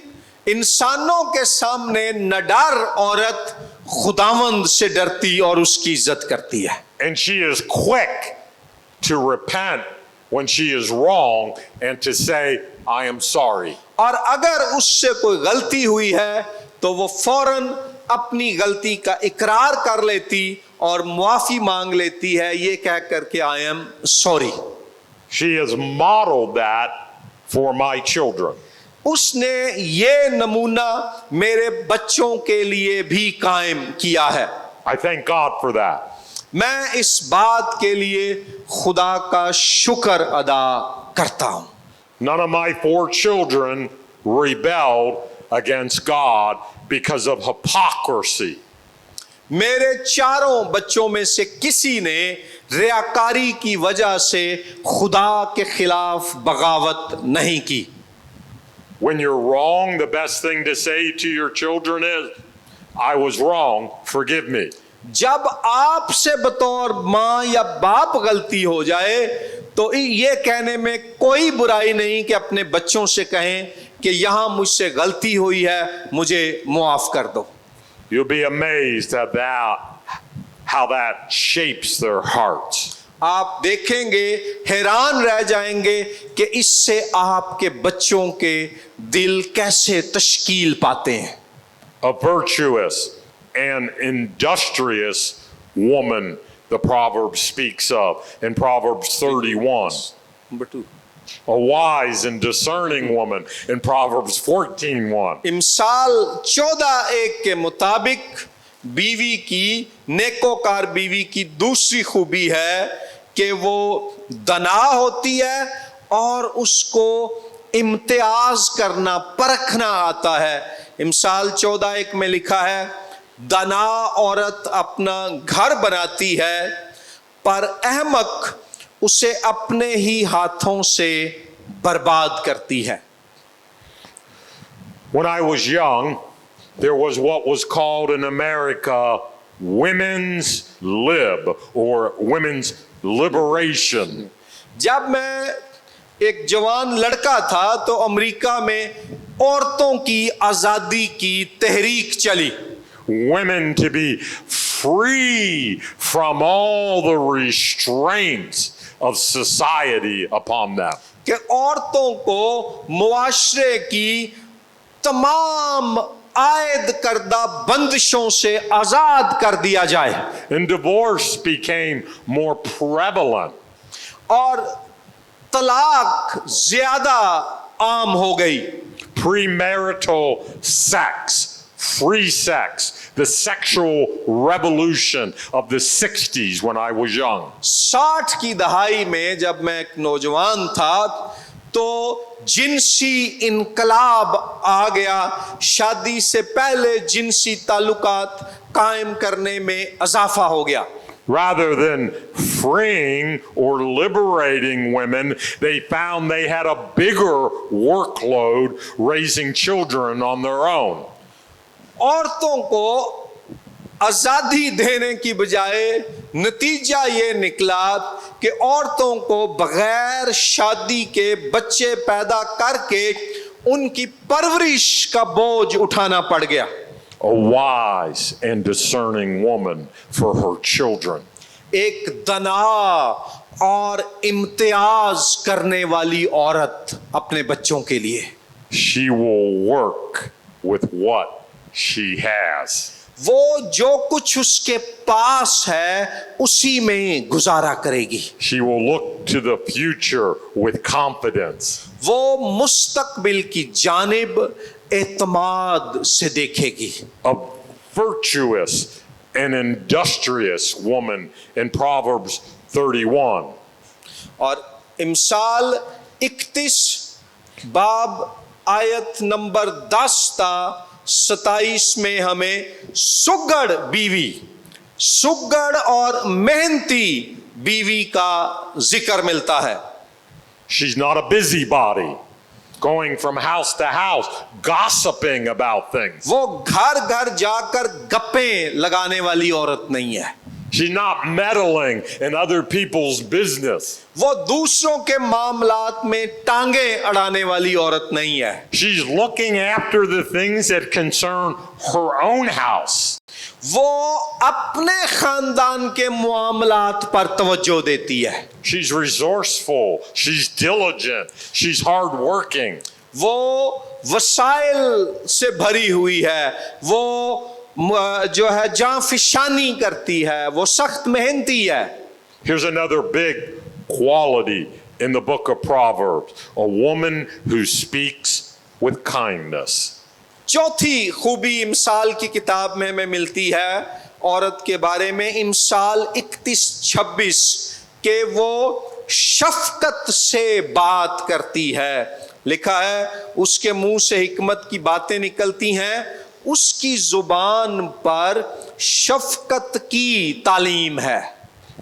इंसानों के सामने निडर औरत खुदावंद से डरती और उसकी इज्जत करती है। And she is quick to repent when she is wrong and to say, I am sorry. और अगर उससे कोई गलती हुई है तो वो फौरन अपनी गलती का इकरार कर लेती और मुआफी मांग लेती है, ये कह करके I am sorry. She has modeled that for my children. उसने ये नमूना मेरे बच्चों के लिए भी कायम किया है। I thank God for that. मैं इस बात के लिए खुदा का शुक्र अदा करता हूं। None of my 4 children rebelled against God because of hypocrisy. मेरे चारों बच्चों में से किसी ने रियाकारी की वजह से खुदा के खिलाफ बगावत नहीं की। When you're wrong, the best thing to say to your children is, I was wrong, forgive me. जब आपसे बतौर माँ या बाप गलती हो जाए तो ये कहने में कोई बुराई नहीं कि अपने बच्चों से कहें कि यहां मुझसे गलती हुई है, मुझे मुआफ कर दो। You'll be amazed at how that shapes their hearts. आप देखेंगे, हैरान रह जाएंगे कि इससे आपके बच्चों के दिल कैसे तश्कील पाते हैं। A virtuous and industrious woman, the proverb speaks of in Proverbs 31. Number 2. A wise and discerning woman in Proverbs 14:1. इमसाल 14:1 के मुताबिक बीवी की, नेकोकार बीवी की दूसरी खूबी है कि वो दना होती है और उसको इम्तियाज करना, परखना आता है। इमसाल 14:1 में लिखा है, दना औरत अपना घर बनाती है पर अहमक उसे अपने ही हाथों से बर्बाद करती है। When I was young, there was what was called in America women's lib or women's liberation. जब मैं एक जवान लड़का था तो अमेरिका में औरतों की आजादी की तहरीक चली। Women to be free from all the restraints of society upon them. कि औरतों को मुआशरे की तमाम आयद करदा बंदिशों से आजाद कर दिया जाए. And divorce became more prevalent. और तलाक ज्यादा आम हो गई. Premarital sex, free sex, the sexual revolution of the 60s when I was young. 60 की दहाई में जब मैं एक नौजवान था तो जिनसी इनकलाब आ गया. शादी से पहले जिनसी ताल्लुकात कायम करने में इजाफा हो गया. Rather than freeing or liberating women, they found they had a bigger workload raising children on their own. औरतों को आजादी देने की बजाय नतीजा ये निकला कि औरतों को बगैर शादी के बच्चे पैदा करके उनकी परवरिश का बोझ उठाना पड़ गया. A wise and discerning woman for her children. एक दना और इम्तियाज करने वाली औरत अपने बच्चों के लिए. She will work with what she has. वो जो कुछ उसके पास है उसी में गुजारा करेगी. She will look to the future with confidence. वो मुस्तकबिल की जानिब एतमाद से देखेगी. A virtuous and industrious woman in Proverbs 31. और इमसाल 31 बाब आयत नंबर 10 ता 27 में हमें सुगड़ बीवी, सुगड़ और मेहनती बीवी का जिक्र मिलता है. She's not a busybody, going from house to house, gossiping about things. वो घर घर जाकर गप्पे लगाने वाली औरत नहीं है. She's not meddling in other people's business. वो दूसरों के मामलात में टांगे अड़ाने वाली औरत नहीं है. She's looking after the things that concern her own house. वो अपने खानदान के मामलात पर तवज्जो देती है. She's resourceful, she's diligent, she's hardworking. वो वसाइल से भरी हुई है. वो जो है जांफिशानी करती है. वो सख्त मेहनती है. Here's another big quality in the book of Proverbs, a woman who speaks with kindness. चौथी खूबी इमसाल की किताब में हमें मिलती है औरत के बारे में. इमसाल 31-26 के वो शफकत से बात करती है. लिखा है उसके मुंह से हिकमत की बातें निकलती हैं, उसकी जुबान पर शफकत की तालीम है.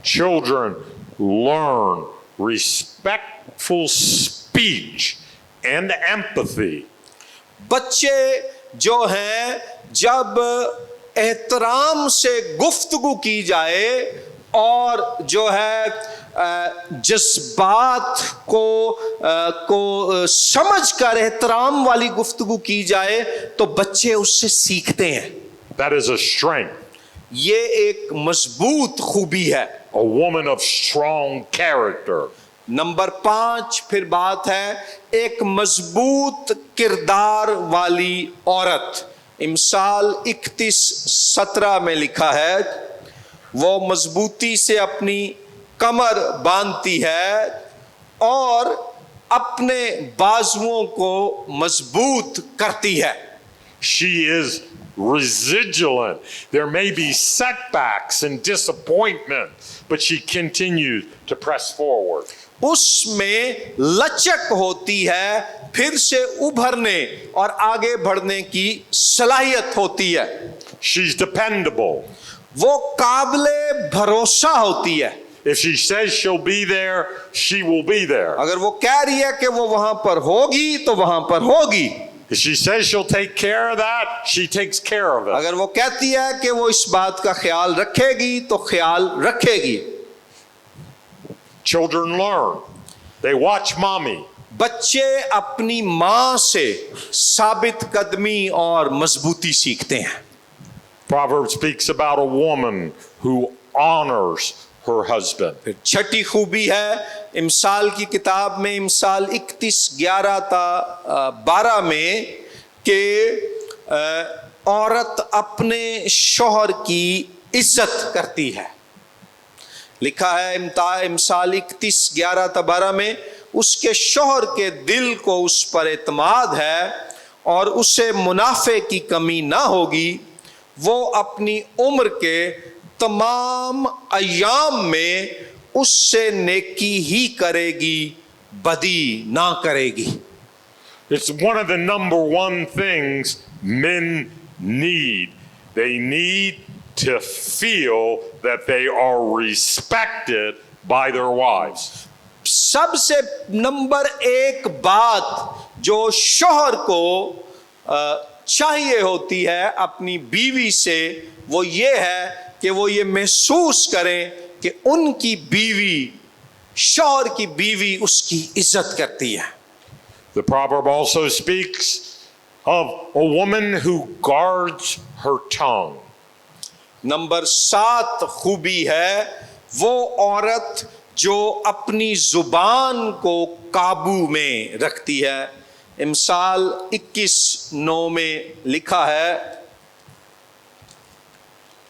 Children learn respectful speech and empathy. बच्चे जो हैं जब एहतराम से गुफ्तगू की जाए और जो है जज्बात को समझकर एहतराम वाली गुफ्तगू की जाए तो बच्चे उससे सीखते हैं. That is a strength. ये एक मजबूत खूबी है. A woman of strong character. Number 5 फिर बात है एक मजबूत किरदार वाली औरत. इमसाल 31-17 में लिखा है वो मजबूती से अपनी कमर बांधती है और अपने बाजुओं को मजबूत करती है. She is resilient. There may be setbacks and disappointment, but she continues to press forward. उसमें लचक होती है, फिर से उभरने और आगे बढ़ने की सलाहियत होती है. She's dependable. वो काबिले भरोसा होती है. If she says she'll be there, she will be there. अगर वो कह रही है कि वो वहां पर होगी तो वहां पर होगी. If she says she'll take care of that, she takes care of it. अगर वो कहती है कि वो इस बात का ख्याल रखेगी तो ख्याल रखेगी. Children learn. They watch mommy. बच्चे अपनी माँ से साबित कदमी और मजबूती सीखते हैं. Proverbs speaks about a woman who honors her husband. फिर छठी खूबी है इमसाल की किताब में, इमसाल 31:11-12 में कि औरत अपने शौहर की इज्जत करती है। लिखा है इमसाल 31:11-12 में, उसके शौहर के दिल को उस पर एतमाद है और उसे मुनाफे की कमी ना होगी। वो अपनी उम्र के तमाम अय्याम में उससे नेकी ही करेगी, बदी ना करेगी। It's one of the number one things men need. They need to feel that they are respected by their wives. सबसे नंबर एक बात जो शौहर को चाहिए होती है अपनी बीवी से, वो ये है कि वो ये महसूस करें कि उनकी बीवी, शौहर की बीवी उसकी इज्जत करती है। The proverb also speaks of a woman who guards her tongue. Number 7 खूबी है वो औरत जो अपनी जुबान को काबू में रखती है। इमसाल 21:9 में लिखा है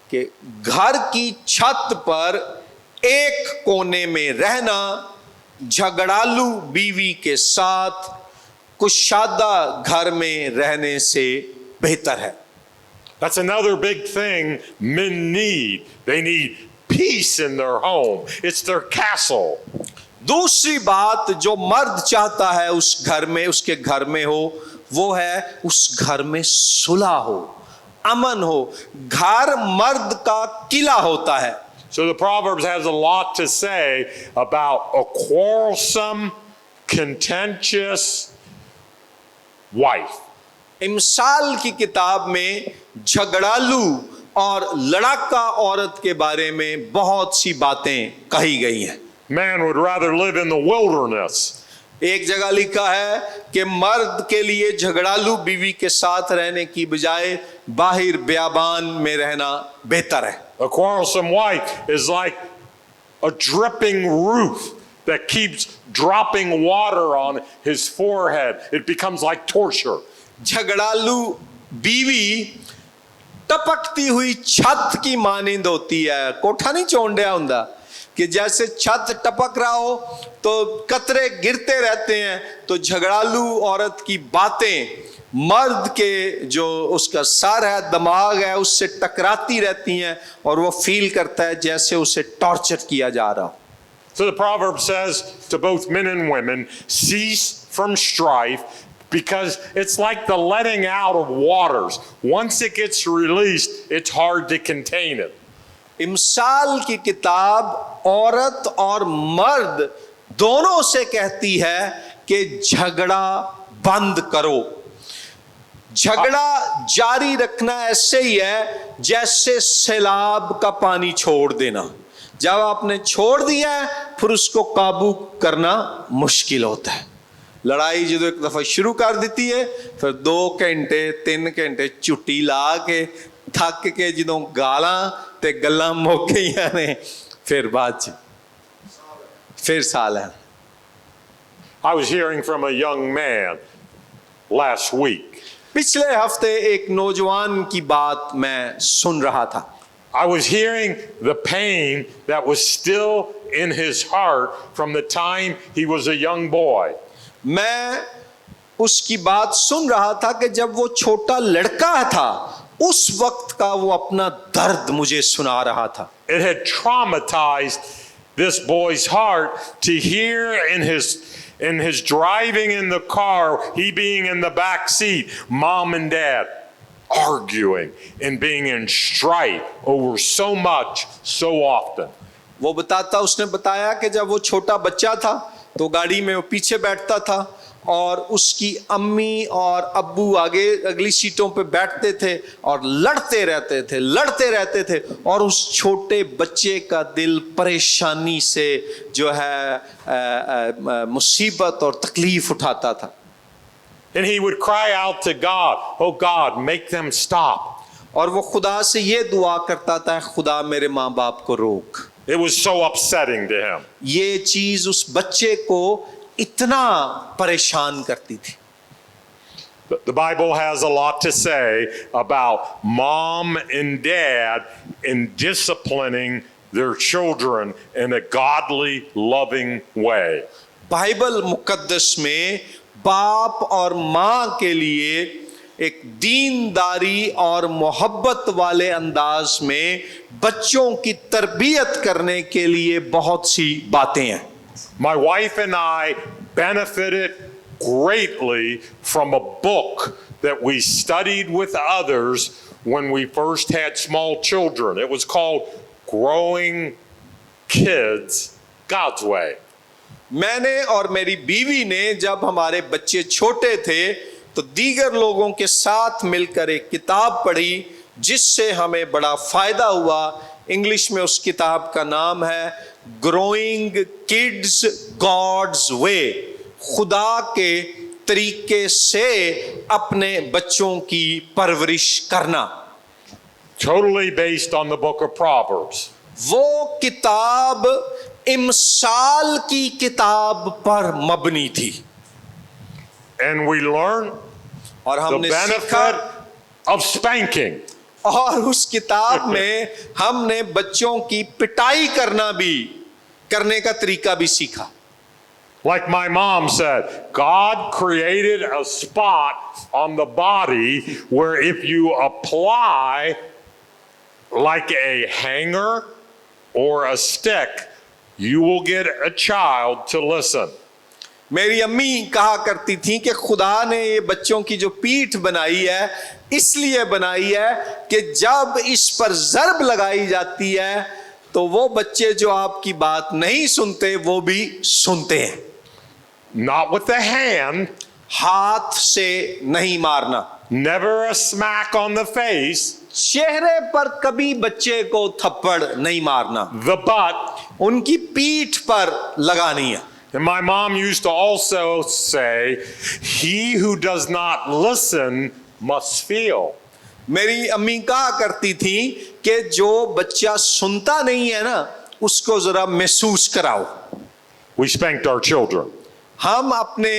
कि घर की छत पर एक कोने में रहना झगड़ालू बीवी के साथ कुशादा घर में रहने से बेहतर है। That's another big thing men need. They need peace in their home. It's their castle. दूसरी बात जो मर्द चाहता है उस घर में, उसके घर में हो, वो है उस घर में सुलह हो, अमन हो। घर मर्द का किला होता है। So the Proverbs has a lot to say about a quarrelsome, contentious wife. इमसाल की किताब में झगड़ालू और लड़ाका औरत के बारे में बहुत सी बातें कही गई हैं। Man would rather live in the wilderness. एक जगह लिखा है कि मर्द के लिए झगड़ालू बीवी के साथ रहने की बजाय बाहर बियाबान में रहना बेहतर है। A quarrelsome wife is like a dripping roof that keeps dropping water on his forehead. It becomes like torture. झगड़ालू बीवी टपकती हुई छत की मानिंद होती है। कोठा नहीं चोंडिया हुंदा कि जैसे छत टपक रहा हो तो कतरे गिरते रहते हैं, तो झगड़ालू औरत की बातें मर्द के जो उसका सर है, दिमाग है, उससे टकराती रहती हैं और वो फील करता है जैसे उसे टॉर्चर किया जा रहा हो। So the proverb says to both men and women, cease from strife, because it's like the letting out of waters. Once it gets released, it's hard to contain it. इमसाल की किताब औरत और मर्द दोनों से कहती है कि झगड़ा बंद करो। झगड़ा जारी रखना ऐसे ही है जैसे सैलाब का पानी छोड़ देना। जब आपने छोड़ दिया है फिर उसको काबू करना मुश्किल होता है। लड़ाई जो एक दफा शुरू कर देती है फिर 2 घंटे 3 घंटे छुट्टी ला के थक के जो गालां ते गल्लां मुक गईयां ने फिर बाद च फिर साल है। I was hearing from a young man last week. पिछले हफ्ते एक नौजवान की बात मैं सुन रहा था। I was hearing the pain that was still in his heart from the time he was a young boy. मैं उसकी बात सुन रहा था कि जब वो छोटा लड़का था उस वक्त का वो अपना दर्द मुझे सुना रहा था। It had traumatized this boy's heart to hear in his driving in the car, he being in the back seat, mom and dad arguing and being in strife over so much so often. वो उसने बताया कि जब वो छोटा बच्चा था तो गाड़ी में वो पीछे बैठता था और उसकी अम्मी और अब्बू आगे अगली सीटों पे बैठते थे और लड़ते रहते थे और उस छोटे बच्चे का दिल परेशानी से जो है मुसीबत और तकलीफ उठाता था। And he would cry out to God, "Oh God, make them stop." और वो खुदा से ये दुआ करता था, खुदा मेरे माँ बाप को रोक। It was so upsetting to him. ये चीज उस बच्चे को इतना परेशान करती थी। The Bible has a lot to say about mom and dad in disciplining their children in a godly, loving way. Bible मुकद्दस में बाप और माँ के लिए एक दीनदारी और मोहब्बत वाले अंदाज में बच्चों की तरबियत करने के लिए बहुत सी बातें हैं। My wife and I benefited greatly from a book that we studied with others when we first had small children. It was called Growing Kids God's Way. मैंने और मेरी बीवी ने जब हमारे बच्चे छोटे थे तो दीगर लोगों के साथ मिलकर एक किताब पढ़ी जिससे हमें बड़ा फायदा हुआ। इंग्लिश में उस किताब का नाम है ग्रोइंग किड्स गॉड्स वे, खुदा के तरीके से अपने बच्चों की परवरिश करना। Totally based on the book of Proverbs. वो किताब इमसाल की किताब पर मबनी थी And we learn और the हमने benefit सीखा, of spanking. और उस किताब में हमने बच्चों की पिटाई करने का तरीका भी सीखा। Like my mom said, God created a spot on the body where if you apply like a hanger or a stick, you will get a child to listen. मेरी अम्मी कहा करती थी कि खुदा ने ये बच्चों की जो पीठ बनाई है इसलिए बनाई है कि जब इस पर ज़र्ब लगाई जाती है तो वो बच्चे जो आपकी बात नहीं सुनते वो भी सुनते हैं। Not with the hand, हाथ से नहीं मारना, never a smack on the face, चेहरे पर कभी बच्चे को थप्पड़ नहीं मारना, the butt. उनकी पीठ पर लगानी है। And my mom used to also say, he who does not listen must feel. मेरी अम्मी कहा करती थी कि जो बच्चा सुनता नहीं है ना उसको जरा महसूस कराओ। We spanked our children हम अपने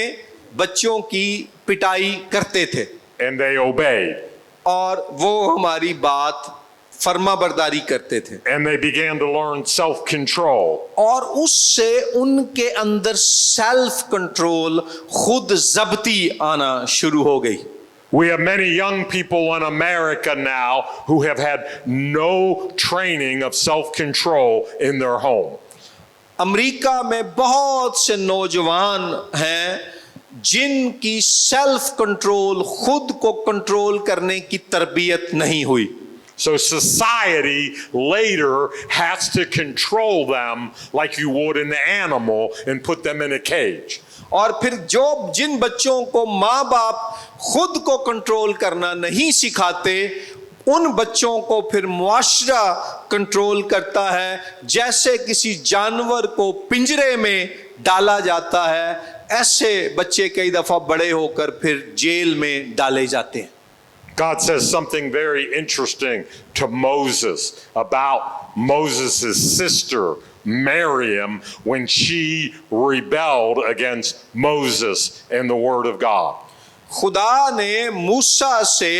बच्चों की पिटाई करते थे and they obeyed. और वो हमारी बात फर्माबरदारी करते थे And they began to learn self-control. और उससे उनके अंदर सेल्फ कंट्रोल, खुद जब्ती आना शुरू हो गई। We have many young people in America now who have had no training of self-control in their home. America में बहुत से नौजवान हैं जिनकी सेल्फ कंट्रोल, खुद को कंट्रोल करने की तरबियत नहीं हुई। So society later has to control them like you would an animal and put them in a cage. और फिर जिन बच्चों को माँ बाप खुद को कंट्रोल करना नहीं सिखाते उन बच्चों को फिर मुआशरा कंट्रोल करता है, जैसे किसी जानवर को पिंजरे में डाला जाता है ऐसे बच्चे कई दफा बड़े होकर फिर जेल में डाले जाते हैं। God says something very interesting to Moses about Moses' sister Miriam when she rebelled against Moses and the word of God. खुदा ने मूसा से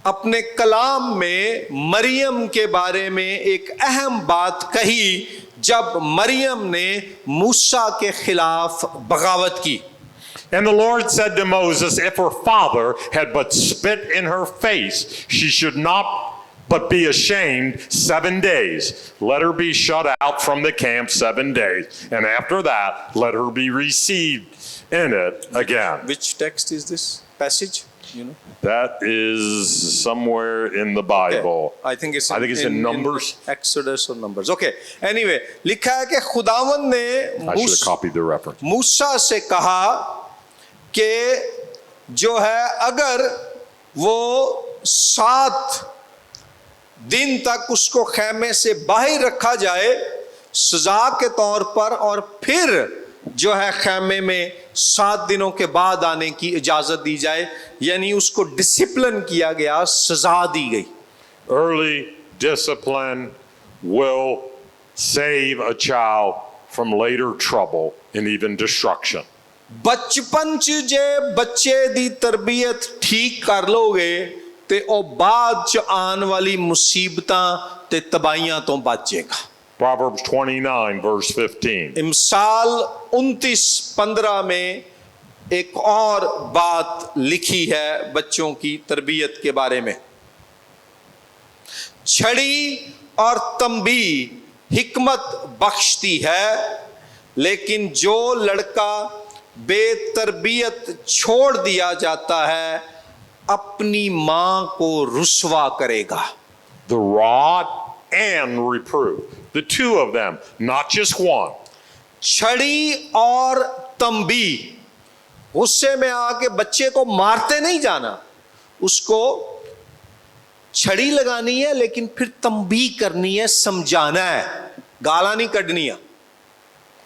अपने कलाम में मरियम के बारे में एक अहम बात कही जब मरियम ने मूसा के खिलाफ बगावत की। And the Lord said to Moses, if her father had but spit in her face, she should not but be ashamed 7 days. Let her be shut out from the camp 7 days. And after that, let her be received in it again. Which text is this passage? You know? That is somewhere in the Bible. I think it's in Numbers. Exodus or Numbers. Okay. Anyway, लिखा है कि खुदावंद ने I should have copied the reference. मूसा से कहा कि जो है अगर वो 7 दिन तक उसको खैमे से बाहर रखा जाए सजा के तौर पर और फिर जो है खैमे में 7 दिनों के बाद आने की इजाजत दी जाए, यानी उसको डिसिप्लिन किया गया, सजा दी गई। Early discipline will save a child from later trouble and even destruction. बचपन च जे बच्चे दी तरबियत ठीक कर लोगे ते ओ बाद च आने वाली मुसीबतां ते तबाहियां तो बचेगा। Proverbs 29, verse 15. इमसाल 29:15 में एक और बात लिखी है बच्चों की तरबियत के बारे में। छड़ी और तंबी हिकमत बख्शती है, लेकिन जो लड़का बेतरबियत छोड़ दिया जाता है अपनी मां को रुसवा करेगा। The rod and reproof, the two of them, not just one. छड़ी और तंबी, गुस्से में आके बच्चे को मारते नहीं जाना, उसको छड़ी लगानी है लेकिन फिर तंबी करनी है, समझाना है, गाला नहीं कढ़नी है।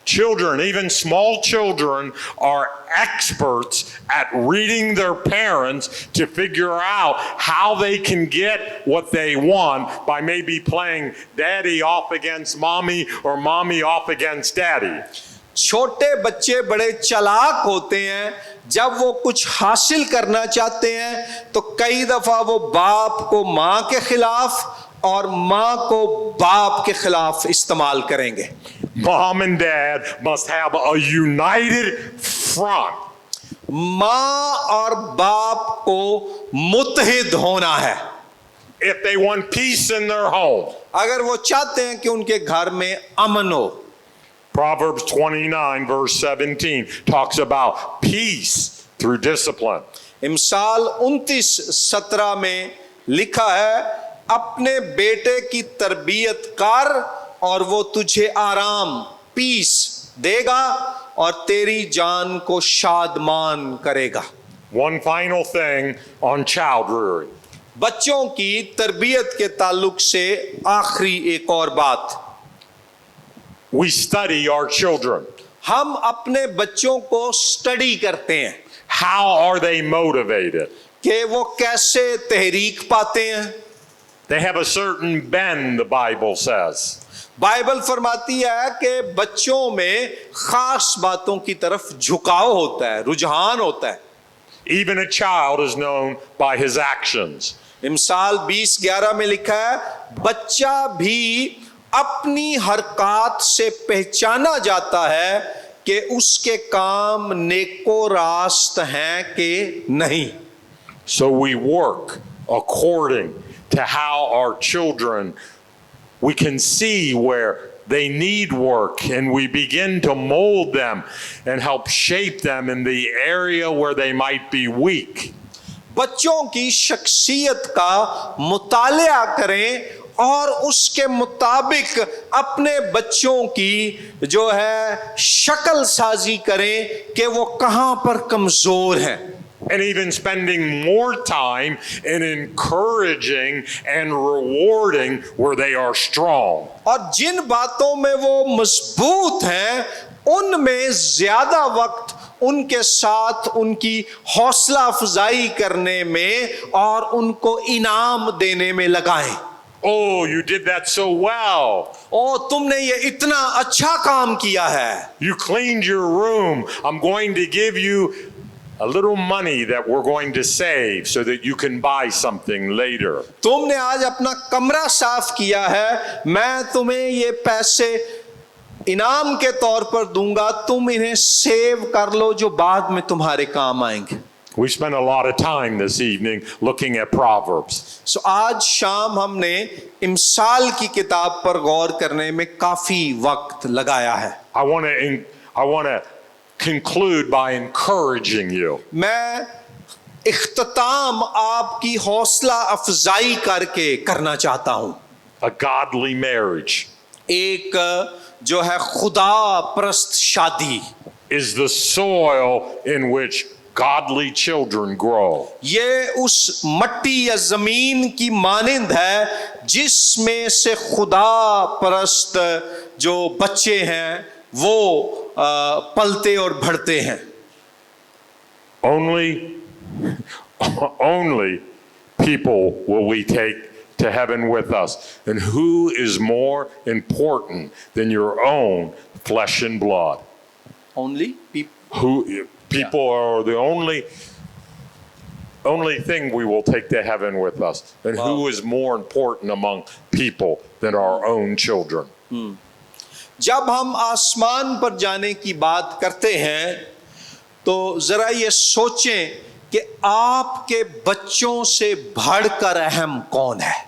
Children, even small children, are experts at reading their parents to figure out how they can get what they want by maybe playing daddy off against mommy or mommy off against daddy. छोटे बच्चे बड़े चालाक होते हैं, जब वो कुछ हासिल करना चाहते हैं तो कई दफा वो बाप को मां के खिलाफ और मां को बाप के खिलाफ इस्तेमाल करेंगे। Mom and dad must have a united front. मां और बाप को मुत्तहिद होना है If they want peace in their home. अगर वो चाहते हैं कि उनके घर में अमन हो। Proverbs 29, verse 17 talks about peace through discipline. इमसाल 29:17 में लिखा है, अपने बेटे की तरबियत कर और वो तुझे आराम, पीस देगा और तेरी जान को शादमान करेगा। One final thing on child rearing. बच्चों की तरबियत के ताल्लुक से आखिरी एक और बात, We study our children. हम अपने बच्चों को स्टडी करते हैं How are they motivated? कि वो कैसे तहरीक पाते हैं। They have a certain bend, the Bible says. Bible फरमाती है कि बच्चों में खास बातों की तरफ झुकाव होता है, रुझान होता है। Even a child is known by his actions. इमसाल 20:11 में लिखा है, बच्चा भी अपनी हरकत से पहचाना जाता है कि उसके काम नेको रास्त हैं कि नहीं। So we work according to how our children, we can see where they need work and we begin to mold them and help shape them in the area where they might be weak. बच्चों की शख्सियत का मुतालिया करें और उसके मुताबिक अपने बच्चों की जो है शक्ल साजी करें कि वो कहां पर कमजोर हैं। And even spending more time in encouraging and rewarding where they are strong. और जिन बातों में वो मजबूत हैं उनमें ज्यादा वक्त उनके साथ उनकी हौसला अफजाई करने में और उनको इनाम देने में लगाएं। Oh, you did that so well. ओ तुमने ये इतना अच्छा काम किया है। You cleaned your room. I'm going to give you a little money that we're going to save so that you can buy something later. तुमने आज अपना कमरा साफ किया है, मैं तुम्हें ये पैसे इनाम के तौर पर दूंगा, तुम इन्हें सेव कर लो जो बाद में तुम्हारे काम आएंगे। We spent a lot of time this evening looking at Proverbs. सो आज शाम हमने इमसाल की किताब पर गौर करने में काफी वक्त लगाया है। I want to conclude by encouraging you. मैं इख्तिताम आपकी हौसला अफजाई करके करना चाहता हूं। A godly marriage एक जो है खुदा परस्त शादी is the soil in which godly children grow. ये उस मट्टी या जमीन की मानिंद है जिसमें से खुदा परस्त जो बच्चे हैं वो पलते और बढ़ते हैं। Only people will we take to heaven with us. And who is more important than your own flesh and blood? Only people. People are the only thing we will take to heaven with us. And Wow. who is more important among people than our own children? जब हम आसमान पर जाने की बात करते हैं तो जरा ये सोचें कि आपके बच्चों से बढ़कर अहम कौन है।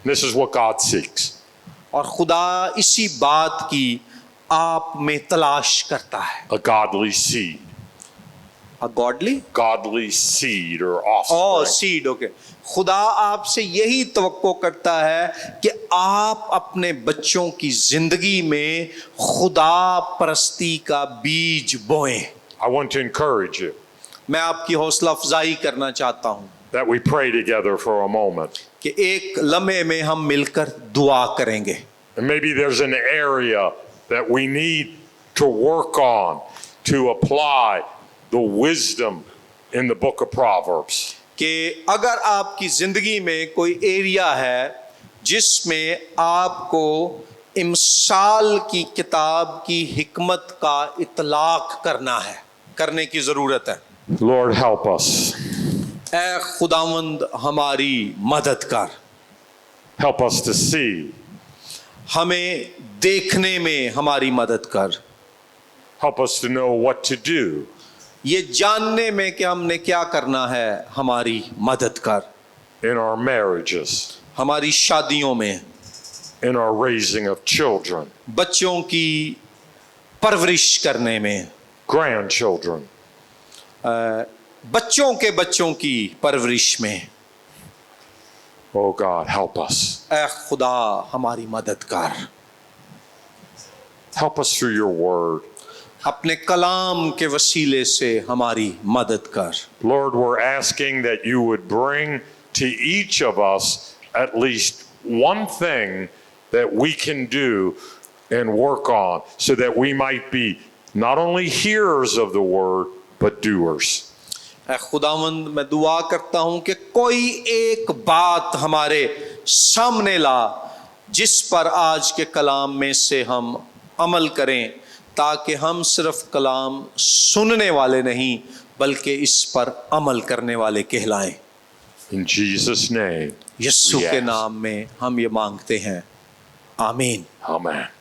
This is what God seeks. और खुदा इसी बात की आप में तलाश करता है। A godly seed. A godly? Godly seed or Oh, offspring. Seed, okay. खुदा आपसे यही तवक्को करता है कि आप अपने बच्चों की जिंदगी में खुदा परस्ती का बीज बोएं। I want to encourage you मैं आपकी हौसला अफजाई करना चाहता हूं that we pray together for a moment. कि एक लम्हे में हम मिलकर दुआ करेंगे। And maybe there's an area that we need to work on to apply the wisdom in the book of Proverbs. कि अगर आपकी जिंदगी में कोई एरिया है जिसमें आपको इमसाल की किताब की हिकमत का इतलाक करना है, करने की जरूरत है। Lord, help us. ऐ खुदावंद हमारी मदद कर, Help us to see. हमें देखने में हमारी मदद कर, Help us to know what to do ये जानने में कि हमने क्या करना है हमारी मदद कर। in our marriages, हमारी शादियों में, in our raising of children, बच्चों की परवरिश करने में, grandchildren. बच्चों के बच्चों की परवरिश में। Oh God, help us. ऐ खुदा हमारी मदद कर, Help us through your word. अपने कलाम के वसीले से हमारी मदद कर। Lord, we're asking that you would bring to each of us at least one thing that we can do and work on so that we might be not only hearers of the word, but doers. ऐ खुदावंद मैं दुआ करता हूं कि कोई एक बात हमारे सामने ला जिस पर आज के कलाम में से हम अमल करें, ताकि हम सिर्फ कलाम सुनने वाले नहीं बल्कि इस पर अमल करने वाले कहलाएं। In Jesus' name, Yeshu we के ask. नाम में हम ये मांगते हैं, आमीन। Amen.